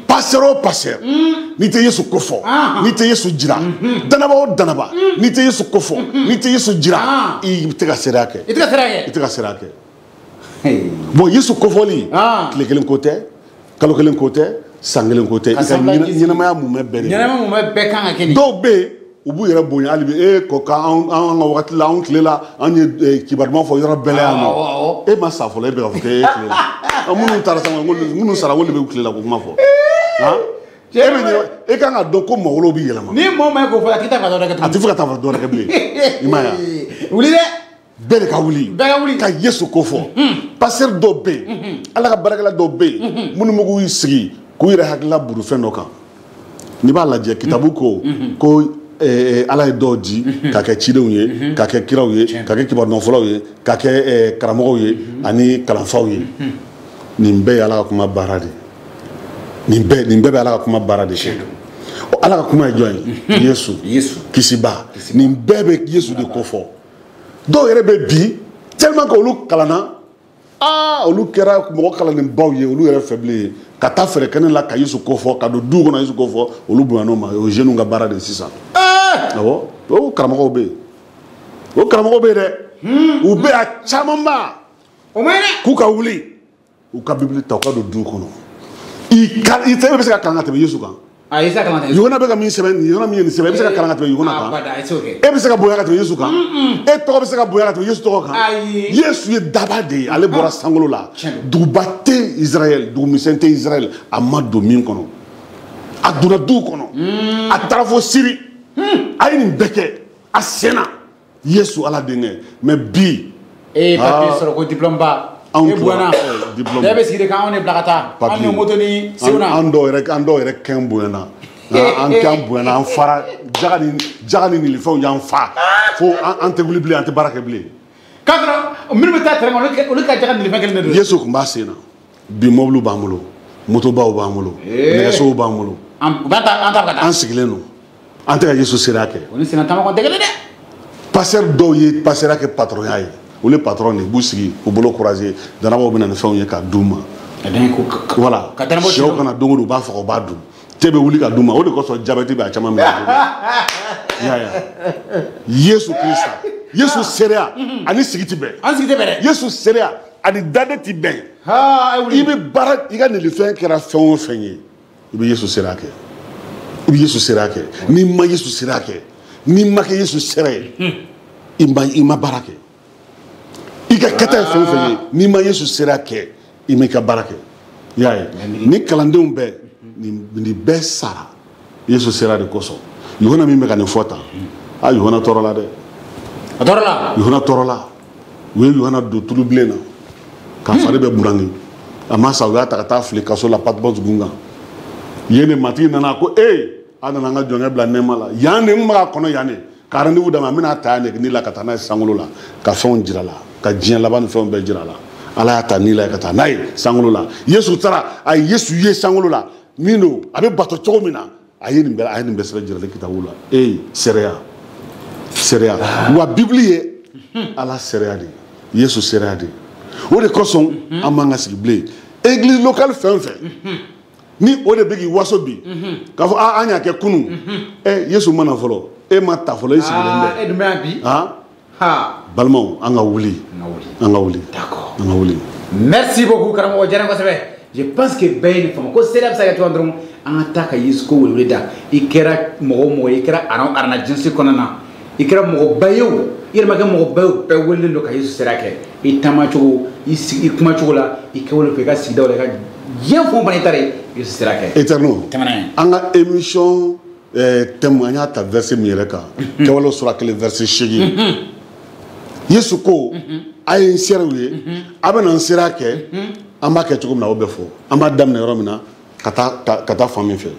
pasteur o pasteur n'i tɛ Yesu ko fɔ n'i tɛ Yesu jira danaba o danaba n'i tɛ Yesu ko fɔ n'i tɛ Yesu jira i tɛ ka sera kɛ i tɛ ka sera kɛ bon Yesu kofɔli tile kelen ko tɛ kalo kelen ko tɛ san kelen ko tɛ i ka ɲɛnamaya mun bɛ bɛɛ de dɔw bɛ yen u b'u yɛrɛ bonya hali bi ko k'an ka wagati la anw tile la an ye kibaruman fɔ yɔrɔ bɛɛ la yan nɔ e ma sa fɔlɔ e bɛ ka fɔ k'e ye tile la minnu taara san minnu sara olu de bɛ tile la k'o kuma fɔ e kan ka dɔn ko mɔgɔw bɛ yɛlɛma ni mɔgɔ ma ko fɔ a tɛ fɛ ka dɔ wɛrɛ kɛ a tɛ fɛ ka taa dɔ wɛrɛ kɛ bilen i ma ye wuli dɛ bɛɛ de ka wuli ka Yesu ko fɔ pasteur dɔw bɛ yen Ala ka baarakɛla dɔw bɛ yen minnu bɛ k'u sigi k'u yɛrɛ hakilila buru fɛn dɔ kan n'i b'a lajɛ kitabu ko Ala ye dɔw di ka kɛ cidenw ye ka kɛ kiraw ye ka kɛ kibarumanfɔlaw ye ka kɛ karamɔgɔw ye ani kalanfaw ye nin bɛɛ ye Ala ka kuma baara de nin bɛɛ bɛ Ala ka kuma baara de kɛ Ala ka kuma ye jɔn ye Yesu kisiba nin bɛɛ bɛ Yesu de ko fɔ dɔw yɛrɛ bɛ bi tellement que olu kalanna olu kɛra mɔgɔ kalannenbaw ye olu yɛrɛ faible ye ka taa fɛrɛ kɛnɛ la ka Yesu ko fɔ ka don du kɔnɔ Yesu ko fɔ olu bonyana o ma o ye jeunes ka baara de ye sisan awɔ o karamɔgɔw bɛ yen o karamɔgɔw bɛ yen dɛ u bɛ a camanba k'u ka wuli u ka Bible ta u ka don du kɔnɔ i tɛ bɛ se ka kalan ka tɛmɛ Yesu kan Yohana bɛ ka min sɛbɛn Yohana min ye nin sɛbɛn e bɛ se ka kalan ka tɛmɛ Yohana kan e bɛ se ka bonya ka tɛmɛ Yesu kan e tɔgɔ bɛ se ka bonya ka tɛmɛ Yesu tɔgɔ kan Yesu ye daba de ye ale bɔra sankolo la duguba tɛ Israël dugumisɛn tɛ Israël a ma don min kɔnɔ a donna du kɔnɔ a taara fɔ Siri a ye nin bɛɛ kɛ a sɛnna Yesu Ala denkɛ mais bi papier sɔrɔ ko diplôme ba diplôme bɛɛ bɛ sigi de k'anw de bila ka taa anw ye moto ni senw na an dɔw yɛrɛ kɛn bonyana an kɛn bonyana an fara jaga ni nin fɛnw y'an fa fo an tɛ wuli bilen an tɛ baara kɛ bilen k'a sɔrɔ minnu bɛ taa terrain kɔnɔ olu ka jaga nin fɛn kelen de don Yesu tun b'a sen na bi mɔbiliw b'an bolo motobaw b'an bolo nɛgɛsow b'an bolo an sigilen don an tɛ ka Yesu seereya kɛ o ni senna taama kɔni tɛ kelen dɛ pasteur dɔw ye passeura kɛ patron ye olu ye patron de b'u sigi u bolo courageux danabaw bɛ na ni fɛnw ye k'a d'u ma voilà sɛw kana don o don u b'a faga u b'a dun te bɛ wuli ka d'u ma o de kosɔn jabɛti bɛ a caman minɛ Yesu Krista Yesu seereya ani sigi tɛ bɛn dɛ Yesu seereya ani dade tɛ bɛn i bɛ baara i ka nilifɛn kɛra fɛn o fɛn ye i bɛ Yesu seereya kɛ i bɛ Yesu seereya kɛ n'i ma Yesu seereya kɛ n'i ma kɛ Yesu seereya ye i ma baara kɛ i ka kɛta ye fɛn o fɛn ye n'i ma Yesu seereya kɛ i ma i ka baara kɛ i y'a ye ni kalandenw bɛɛ nin bɛɛ sara Yesu seereya de kosɔn Yohana min bɛ ka nin fɔ tan Yohana tɔɔrɔ la dɛ Yohana tɔɔrɔ la u ye Yohana don tulu bilen na k'a fari bɛ burangi a ma sa u y'a ta ka taa fili kaso la Patmos dugu kan yen de matigi nana ko a nana an ka jɔnkɛ bila nɛɛma la yan de n bɛ ka kɔnɔ yan de ka rendez-vous d'a ma n bɛna ta yan de ni la ka taa n'a ye sankolo la ka fɛnw jira la ka diɲɛ laban ni fɛnw bɛɛ jira la Ala y'a ta ni la ka taa n'a ye sankolo la Yesu taara a ye Yesu ye sankolo la min don a bɛ bato cogo min na a ye nin bɛɛ sɛbɛn jirali kitabu la seereya wa Bibili ye Ala seereya de ye Yesu seereya de ye o de kosɔn an man ka sigi bilen église locale fɛn o fɛn ni o de bɛ k'i waso bi k'a fɔ an y'a kɛ kunun Yesu mana fɔlɔ e ma ta fɔlɔ e sigilen bɛ balimaw an ka wuli an ka wuli merci beaucoup karamɔgɔ diyara n kosɛbɛ je pense que bɛɛ ye nin faamu ko seereya bɛ se ka kɛ cogoya dɔrɔn an ka taa ka Yesu ko welewele da i kɛra mɔgɔ o mɔgɔ ye i kɛra arana jinsi kɔnɔna na i kɛra mɔgɔba ye o i yɛrɛ ma kɛ mɔgɔba ye o bɛɛ welelen don ka Yesu seereya kɛ i taamacogo i kumacogo la i kɛwale fɛ i ka sigidaw la i ka diɲɛ fɛn o fɛn i ta ye Yesu seereya kɛ éternel an ka émission thème an y'a ta verset min yɛrɛ kan kɛwale sura kelen verset 8 Yesu ko a ye n sera u ye a bɛ na n sera kɛ an b'a kɛ cogo min na o bɛ fɔ an b'a daminɛ yɔrɔ min na ka taa fan min fɛ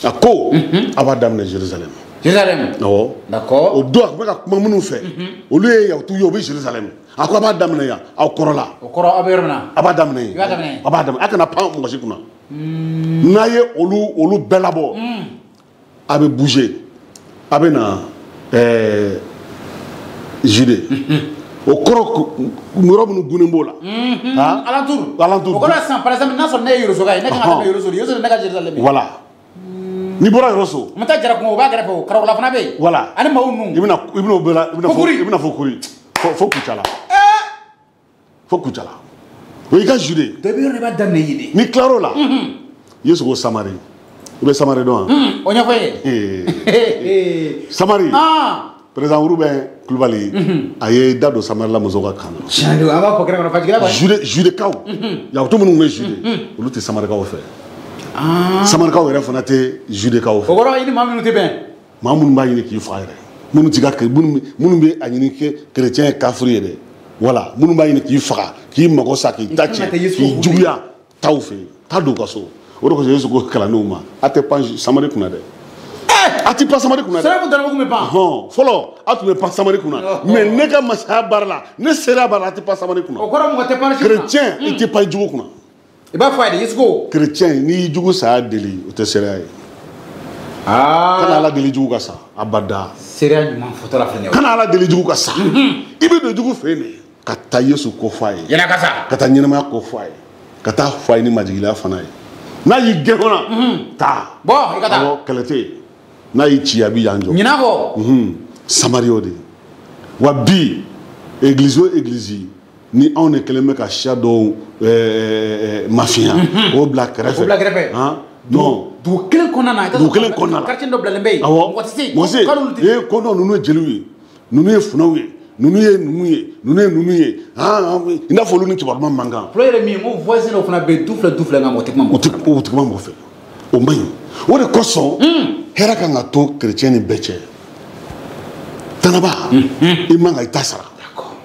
a ko a b'a daminɛ Jérusalem. Jérusalem. Awɔ. D'accord. O don a tun bɛ ka kuma minnu fɛ olu ye Yahudiw ye o bɛ Jérusalem a ko a b'a daminɛ yan aw kɔrɔla. O kɔrɔ aw bɛ yɔrɔ min na. A b'a daminɛ yen. A b'a daminɛ a kana pan mɔgɔ si kunna. N'a ye olu bɛɛ labɔ a bɛ bouger a bɛ na Jude. O kɔrɔ yɔrɔ minnu gunnen b'o la. Alentour. Alentour. O kɔrɔ sisan par exemple n'a sɔrɔ ne ye Yorosoga ye ne kan ka tɛmɛ Yoroso de Yoroso de ne ka Jérusalem ye. Voilà. N'i bɔra Yoroso. N bɛ taa Jarakungo o b'a kɛrɛfɛ o Karakɔrɔla fana bɛ yen. Voilà. Ani maaw ninnu. I bɛna o bɛɛ la i bɛna fɔ Kuri fo Kucala. Fo Kucala. O y'i ka Jude. Dɔ bɛ yɔrɔ de b'a daminɛ yen de. N'i tilar'o la. Yesu ko Samari. I bɛ Samari dɔn wa? O ɲɛfɔ ye. Samari. Président Urbain Kulibali a ye da don Samarila muso ka kan na. Tiɲɛ don a b'a fɔ kɛnɛ kɔnɔ Fajigila kɔni. Judekaw Yahudiw minnu tun bɛ Jude olu tɛ Samarikaw fɛ. Samarikaw yɛrɛ fana tɛ Judekaw fɛ. O kɔrɔ i ni maa minnu tɛ bɛn. Maa minnu b'a ɲini k'i faga yɛrɛ minnu bɛ a ɲini kɛ chrétien ye kafiri ye dɛ voilà minnu b'a ɲini k'i faga k'i mago sa k'i ta cɛ k'i juguya t'aw fɛ yen taa don u ka so o de kosɔn Yesu ko kalandenw ma a tɛ pan Samari kunna dɛ. A ti pan Samari kunna dɛ. Sira mun dara kun bɛ pan. Fɔlɔ a tun bɛ pan Samari kunna mais ne ka masaya baara la ne sera baara la a tɛ pan Samari kunna. O kɔrɔ mɔgɔ tɛ pan si kunna. Chrétien i tɛ pan jugu kunna. I b'a fɔ a ye de Yesu ko. Chrétien n'i y'i jugu saya deli o tɛ seereya ye. Kana Ala deli jugu ka sa abada. Seereya ɲuman fɔtɔla filɛ nin ye. Kana Ala deli jugu ka sa. I bɛ don jugu fɛ yen de ka taa Yesu ko fɔ a ye. Yɛlɛ ka sa. Ka taa ɲɛnamaya ko fɔ a ye ka taa fɔ a ye ni majigiliya fana ye. N'a y'i gɛn kɔnɔ taa. Bɔ i ka taa. Awɔ kɛlɛ tɛ yen. N'a y'i ci a b'i yan jɔ. Ɲinan kɔ. Samari o de ye wa bi église o église ni anw de kɛlen bɛ ka siya dɔw mafiya o bila kɛrɛfɛ. O bila kɛrɛfɛ. Non. Dugu kelen kɔnɔna na. Dugu kelen kɔnɔna na. quartier dɔ bilalen bɛ yen. Awɔ mɔgɔ tɛ se. mɔgɔ tɛ yen ko non ninnu ye jeliw ye ninnu ye funɛw ye ninnu ye ninnu ye ninnu ye ninnu ye i n'a fɔ olu ni kibaruma man kan. fɔlɔ yɛrɛ min ye n ko voisin dɔw fana bɛ yen du filɛ nka mɔgɔ tɛ kuma mɔgɔ fɛ. O tɛ kuma mɔgɔ fɛ o man ɲi o de kosɔn hɛrɛ kan ka to chrétien ni bɛɛ cɛ tanaba i man ka i ta sara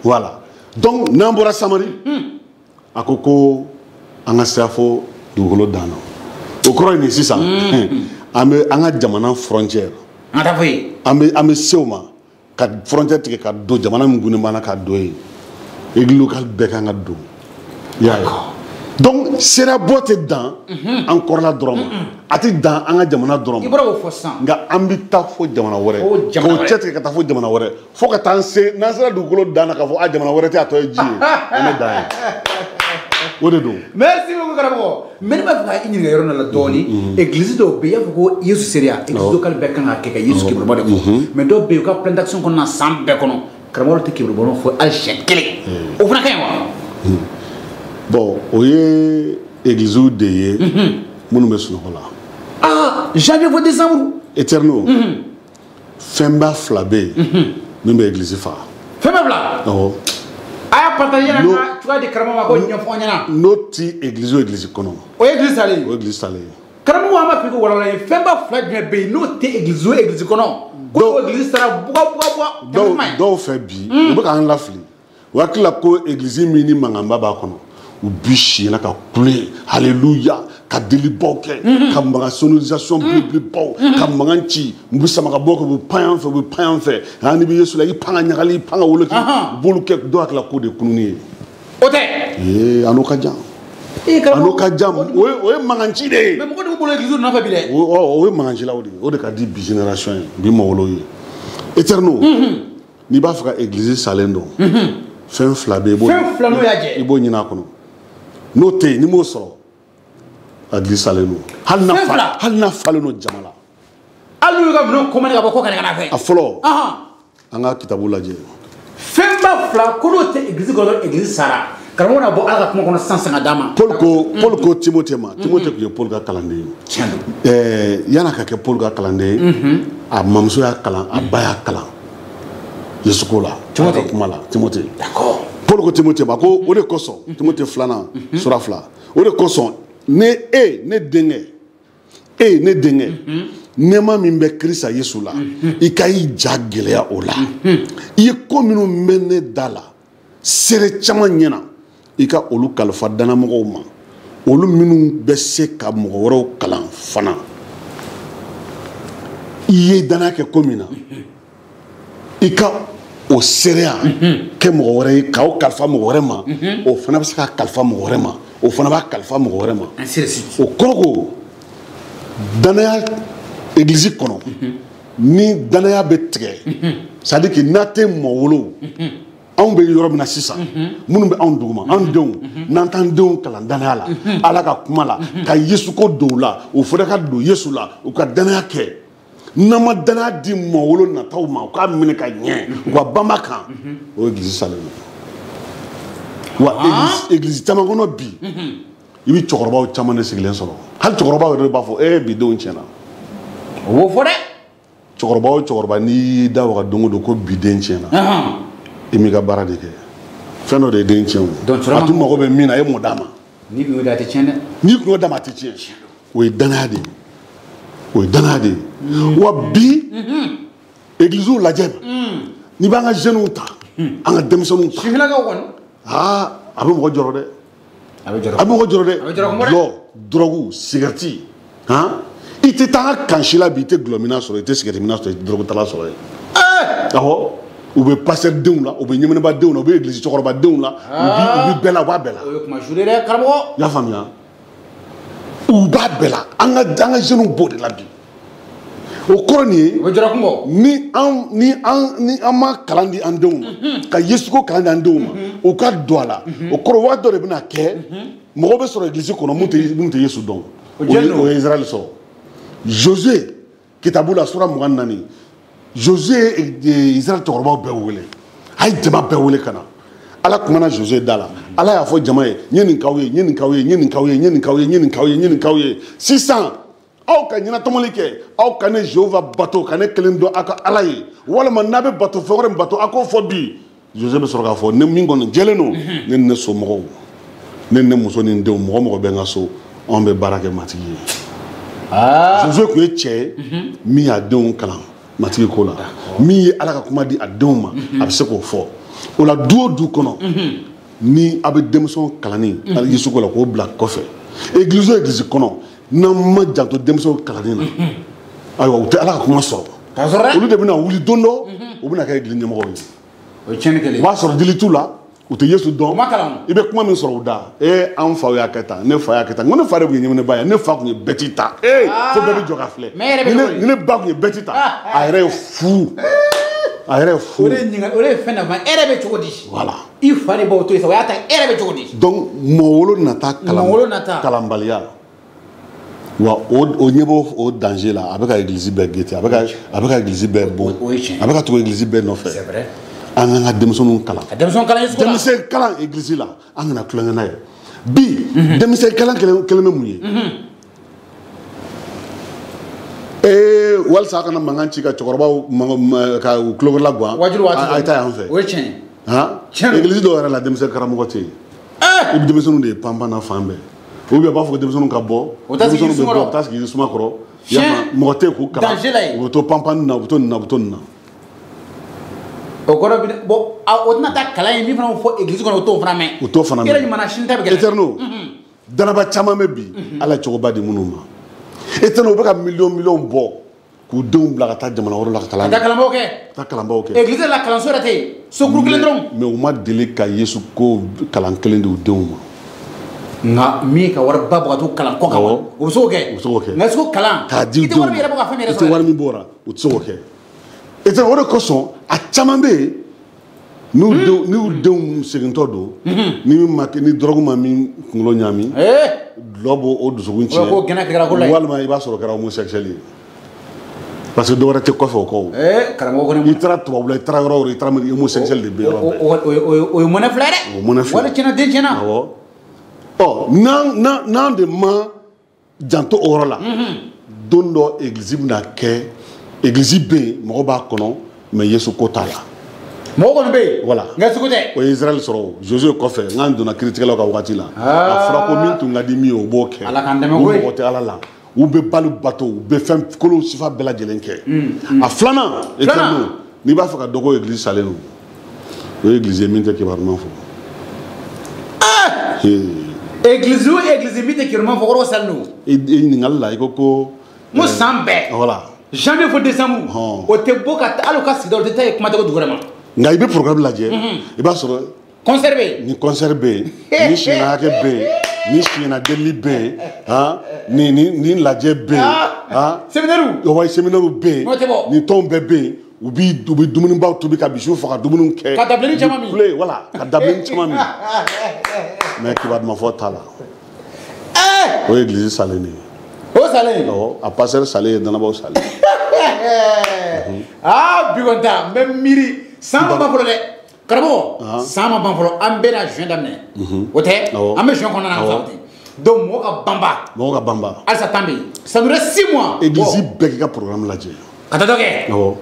voilà donc n'an bɔra Samari a ko an ka sira fɔ dugukolo dan na o kɔrɔ ye nin sisan an bɛ an ka jamana frontière an ka taa fɔ yen an bɛ se o ma ka frontière tigɛ ka don jamana min gunnen b'an na ka don yen église locale bɛɛ kan ka don i y'a ye donc sirabɔ tɛ dan an kɔrɔla dɔrɔn ma a tɛ dan an ka jamana dɔrɔn ma i bɔra k'o fɔ sisan nka an bɛ taa fo jamana wɛrɛ k'o cɛ tigɛ ka taa fo jamana wɛrɛ fo ka taa se n'an sera dugukolo dan na k'a fɔ a jamana wɛrɛ tɛ a tɔ ye ji ye o ne dan ye o de don. merci beaucoup karamɔgɔ mais ne b'a fɛ ka i ɲininka yɔrɔ dɔ la dɔɔni église dɔw bɛ yen i y'a fɔ ko Yesu sereya église locale bɛɛ kan ka kɛ ka Yesu kibaruya de fɔ mais dɔw bɛ yen u ka plan d'action kɔnɔna san bɛɛ kɔnɔ karamɔgɔ tɛ kibaruya fɔ hali siɲɛ kelen o fana ka ɲi wa. bon o ye église de ye minnu bɛ sunɔgɔ la. janvier fo décembre. éternel fɛnba fila bɛ yen min bɛ église faga. fɛnba fila. awɔ. a y'a partage yɛrɛ ka cogoya di karamɔgɔ ma ko ɲɛfɔ an ɲɛna. n'o ti église o église kɔnɔ. o ye église talen ye. o ye église talen ye. karamɔgɔ an b'a fɔ ko walawala ye fɛnba fila jumɛn bɛ yen n'o tɛ église o église kɔnɔ. ko o église sara buga. dɔw fɛ bi u bɛ k'an lafili u hakili la ko église min ni mankanba b'a kɔnɔ u bi si la ka kule haleluya ka delibaw kɛ ka mankan sonorisation belebelebaw ka mankan ci u bɛ sama ka bɔ kɛ u bɛ pan yan fɛ u bɛ pan yan fɛ ni bɛ Yesu la i pan ka ɲagali i pan ka woloki u b'olu kɛ dɔw hakili la k'o de ye kununi ye. o tɛ. a n'o ka jan. a n'o ka jan o ye mankan ci de ye. mais mɔgɔ de bɛ bolo église nɔfɛ bi dɛ. o ye mankan cilaw de ye o de ka di bi génération ye bi mɔgɔw ye. éternel n'i b'a fɛ ka église salen dɔn fɛn fila bɛ yen fɛn fila n'o y'a jɛ i b'o ɲini a kɔnɔ n'o tɛ yen n'i m'o sɔrɔ église salen don hali n'a falen don jama la. hali n'u ka minɛnw commandé ka bɔ ko ka na ka na fɛ. a fɔlɔ an ka kitabu lajɛ. fɛnba fila ko n'o tɛ église kɔnɔ église sara karamɔgɔ na bɔ ala ka kuma kɔnɔ sisan ka d'a ma. Paul ko Timothée ma Timothée tun ye Paul ka kalanden ye. yan'a ka kɛ Paul ka kalanden ye a mamuso y'a kalan a ba y'a kalan Yesu ko la. Timothée ka kuma la Timothée. d'accord. Paul ko Timothée ma ko o de kosɔn Timothée filanan sura 2 o de kosɔn ne denkɛ nɛɛma min bɛ Kirisa Yesu la i ka i ja gɛlɛya o la i ye ko minnu mɛn ne da la sere caman ɲɛna i ka olu kalifa danamɔgɔw ma olu minnu bɛ se ka mɔgɔ wɛrɛw kalan fana i ye danaya kɛ ko min na i ka o sereya kɛ mɔgɔ wɛrɛ ye ka o kalifa mɔgɔ wɛrɛ ma o fana bɛ se ka kalifa mɔgɔ wɛrɛ ma o fana b'a kalifa mɔgɔ wɛrɛ ma o kɔrɔ ko danaya église kɔnɔ ni danaya bɛ tigɛ c'est à dire que n'a tɛ mɔgɔ wolo anw bɛ yɔrɔ min na sisan minnu bɛ anw duguma anw denw n'an t'an denw kalan danaya la ala ka kuma la ka yesu ko don u la o fana ka don yesu la u ka danaya kɛ n'an ma danaya di mɔgɔ wolo nataw ma u k'a minɛ ka ɲɛ u ka banba kan o ye église salen don wa église caman kɔnɔ bi i bɛ cɛkɔrɔbaw caman de sigilen sɔrɔ hali cɛkɔrɔbaw yɛrɛ b'a fɔ bi denw tiɲɛna o b'o fɔ dɛ cɛkɔrɔba o cɛkɔrɔba n'i y'i da waga don o don ko bi den tiɲɛna i m'i ka baara de kɛ fɛn dɔ de ye den tiɲɛ o a tun mago bɛ min na e m'o d'a ma n'i kun y'o d'a ma a tɛ tiɲɛ dɛ n'i kun y'o d'a ma a tɛ tiɲɛ o ye danaya de ye o ye danaya de ye wa bi églisew lajɛ n'i b'an ka jeunes ta an ka denmisɛnninw ta sifinakaw kɔni a bɛ mɔgɔ jɔrɔ dɛ a bɛ mɔgɔ jɔrɔ dɛ gulɔ drogue cigarette i tɛ taa kan si la bi i tɛ gulɔmina sɔrɔ i tɛ cigarette mina sɔrɔ i tɛ drogue tala sɔrɔ yen awɔ u bɛ pasteur denw la u bɛ ɲɛmɛnɛba denw la u bɛ église cɛkɔrɔba denw la u bɛ bɛɛ la u b'a bɛɛ la o ye kuma sure dɛ karamɔgɔ i y'a faamuya u b'a bɛɛ la an ka jeunes b'o de la bi o kɔrɔ nin ye o jɔrɔ kun bɔ ni an ma kalan di an denw ma ka yesuko kalan di an denw ma u ka don a la o kɔrɔ waati dɔ de bɛna kɛ mɔgɔ bɛ sɔrɔ église kɔnɔ mun tɛ yesu dɔn o ye Israël sɔrɔ Josué kitabu la sura 24 Josué ye Israël cɛkɔrɔbaw bɛɛ wele a ye jama bɛɛ wele ka na ala kumana Josué da la ala y'a fɔ jama ye n ye nin k'aw ye n ye nin k'aw ye n ye nin k'aw ye n ye nin k'aw ye n ye nin k'aw ye n ye nin k'aw ye sisan aw ka ɲɛnatɔmɔli kɛ aw ka ne Jehova bato ka ne kelen dɔn aw ka ala ye walima n'a bɛ bato fɛn wɛrɛ bato a k'o fɔ bi Josué bɛ sɔrɔ k'a fɔ ne min kɔni jɛlen don ne ni ne somɔgɔw ne ni ne muso ni n denw mɔgɔ mɔgɔ bɛ n ka so anw bɛ baara kɛ matigi ye Josué kun ye cɛ ye min y'a denw kalan matigi ko la min ye ala ka kuma di a denw ma a bɛ se k'o fɔ o la du o du kɔnɔ ni a bɛ denmisɛnw kalanni yesu ko la k'o bila kɔfɛ église o église kɔnɔ n'an ma janto denmisɛnw kalanni na ayiwa u tɛ ala ka kuma sɔrɔ olu de bɛna wuli don dɔ u bɛna kɛ église ɲɛmɔgɔw ye o ye tiɲɛni kɛlen u b'a sɔrɔ dili t'u la u tɛ yesu dɔn i bɛ kuma min sɔrɔ u da an faw y'a kɛ tan ne fa y'a kɛ tan n ko ne fa de tun ye ɲɛmɛnɛba ye ne fa tun ye bɛti ta fo bɛɛ bɛ jɔ ka filɛ ni ne ba tun ye bɛti ta a yɛrɛ ye fu a yɛrɛ ye fu o de ye fɛn nafa e yɛrɛ bɛ cogo di voilà i fa de b'o to yen sa o y'a ta e yɛrɛ bɛ cogo di donc mɔwolo nata kalanbaliya wa o ɲɛ b'o o danger la a bɛ ka église bɛɛ gete a bɛ ka église bɛɛ bon a bɛ ka tugu église bɛɛ nɔfɛ an k'an ka denmisɛnninw kalan denmisɛn kalan église la an kana tulonkɛ n'a ye bi denmisɛn kalan kelen bɛ mun ye walisa a kana mankan ci ka cɛkɔrɔbaw ka u tulonkɛ la gan a ye taa yan fɛ o ye tiɲɛ ye église dɔw yɛrɛ la denmisɛn karamɔgɔ tɛ yen i bɛ denmisɛnninw de panpan fan bɛɛ ou bien a b'a fɔ ko denmisɛnninw ka bɔ denmisɛnninw bɛ bɔ u bɛ taa sigi suma kɔrɔ mɔgɔ tɛ yen k'u kalan u bɛ to panpan na u bɛ to nin na u bɛ to nin na o kɔrɔ bi bon o tɛna taa kalan ye min fana fɔ église kɔnɔ o t'o fana mɛn u t'o fana mɛn yɛrɛ ɲuman sini ta bɛ kɛ éternel danaba caman bɛ bi ala ye cogoba di minnu ma éternel u bɛ ka miliyɔn bɔ k'u denw bila ka taa jamana wɛrɛ la ka kalan kɛ église la kalanso yɛrɛ tɛ yen sokuru kelen dɔrɔn mais u ma deli ka yesu ko kalan kelen di u denw ma nka min ka wari ba bɔ ka t'u kalan kɔ kan o bɛ se k'o kɛ nka est-ce que kalan k'a di u denw ma i tɛ wari min bɔra u tɛ se k'o kɛ éternel o de kosɔn a caman bɛ yen n'u denw segintɔ don ni dɔrɔgu ma min kunkolo ɲami dulɔ b'o o dusukun tiɲɛ walima i b'a sɔrɔ kɛra homosexuel ye parce que dɔ wɛrɛ tɛ kɔfɛ o kɔ i taara tubabula i taara yɔrɔ o yɔrɔ i taara homosexuel de bɛ yɔrɔ bɛɛ o ye mɔnɛ filɛ dɛ o mɔnɛ filɛ wali tiɲɛna den tiɲɛna awɔ n'an de ma janto o yɔrɔ la don dɔ église bɛna kɛ église bɛ yen mɔgɔ b'a kɔnɔ mais yesu ko t'a la mɔgɔ kɔni bɛ yen voilà nka sugu tɛ o ye Israël sɔrɔ Josué kɔfɛ n'an donna kiiritigɛlaw ka waati la a fɔra ko min tun ka di min ye o b'o kɛ ala k'an dɛmɛ koyi u mɔgɔ tɛ ala la u bɛ balo bato u bɛ fɛn kolo sifa bɛɛ lajɛlen kɛ a filanan éternel n'i b'a fɛ ka dɔgɔ église salen don o église min tɛ kibaruman fɔ église ou église min tɛ kibaruman fɔ kɔrɔ salino i ɲininkali la i ko mo san bɛɛ voilà janvier fo décembre o tɛ bɔ ka hali ka sigida o tɛ taa ye kuma tɛ ko dugu wɛrɛ ma nka i bɛ programme lajɛ i b'a sɔrɔ concert bɛ yen ni concert bɛ yen ni siɲɛna hakɛ bɛ yen ni siɲɛna delili bɛ yen ni lajɛ bɛ yen séminaire wa séminaire bɛ yen ni tɔnw bɛɛ bɛ yen u bɛ dumunibaw tobi ka misiw faga dumuniw kɛ ka dabileni caman min voilà ka dabileni caman min mais kibarumanfɔ t'a la o ye église salen de ye o salen a pasteur salen ye danabaw salen bi kɔni ta n bɛ miiri san ma ban fɔlɔ dɛ karamɔgɔ san ma ban fɔlɔ an bɛna juin daminɛ o tɛ an bɛ juin kɔnɔna na donc mɔgɔ ka banba halisa tan bɛ yen ça nous reste 6 mois église bɛɛ k'i ka programme lajɛ ka taa dɔ kɛ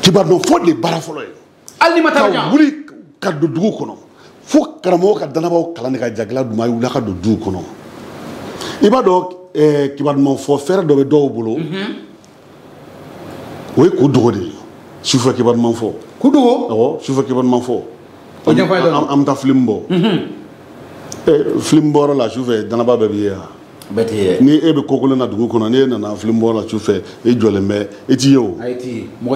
kibarumanfɔ de ye baara fɔlɔ ye hali ni ma taa jan ka wuli ka don dugu kɔnɔ fo karamɔgɔ ka danabaw kalan de ka jagila duma ye wuli ka don dugu kɔnɔ i b'a dɔn kibarumanfɔ fɛɛrɛ dɔ bɛ dɔw bolo o ye k'u dogo de ye sufɛ kibarumanfɔ k'u dogo awɔ sufɛ kibarumanfɔ o ɲɛfɔ ye dɔrɔn an bɛ taa film bɔ film bɔyɔrɔ la sufɛ danaba bɛɛ b'i ye wa bɛɛ t'i ye ni e bɛ kokolon na dugu kɔnɔ n'e nana film bɔyɔrɔ la sufɛ e jɔlen bɛ e t'i ye o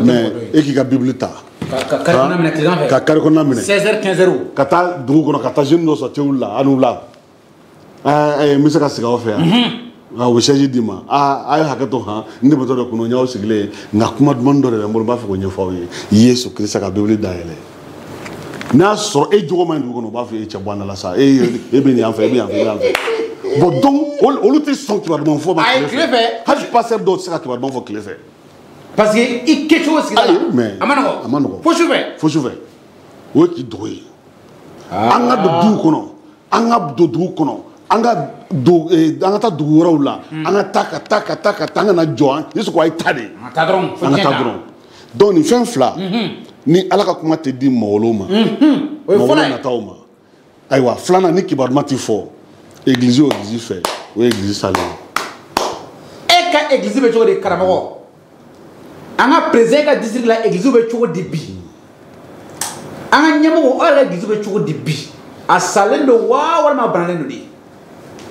mais e k'i ka bibili ta ka kari kɔnɔna minɛ tilegan fɛ ka kari kɔnɔna minɛ 16h 15h ka taa dugu kɔnɔ ka taa jeune dɔ sɔrɔ cɛw la a n'u la n bɛ se ka sigi aw fɛ yan u bɛ chaise d'i ma a ye hakɛ to han n de bɛ to de kɔnɔ n y'aw sigilen nka kuma duman dɔ de bɛ n bolo n b'a fɛ k'o ɲɛfɔ aw ye Yesu Kirisa ka bibili dayɛlɛ n'a sɔrɔ e jogo man ɲi dugu kɔnɔ u b'a fɔ e cɛ bɔ an da la sa e bɛ nin yan fɛ e bɛ yan fɛ e bɛ yan fɛ bon donc olu tɛ sɔn kibaruman fɔ ma tile fɛ hali pasteur dɔw tɛ se ka kibaruman fɔ tile fɛ parce que i kɛcogo sigida la a ma nɔgɔ fo sufɛ o ye k'i dogo ye an ka don dugu kɔnɔ an ka don dugu kɔnɔ an ka taa dugu wɛrɛw la an ka taa ka taa an kana jɔ an Yesu ko a ye taa de an ka taa dɔrɔn donc nin fɛn fila ni Ala ka kuma tɛ di mɔgɔwɛrɛw ma mɔgɔwɛrɛ nataw ma ayiwa filanan ni kibaruman tɛ fɔ église o église fɛ o ye église salen e ka église bɛ cogo di karamɔgɔ an ka président ka district la église bɛ cogo di bi an ka ɲɛmɔgɔ aw yɛrɛ église bɛ cogo di bi a salen don wa walima a banalen don de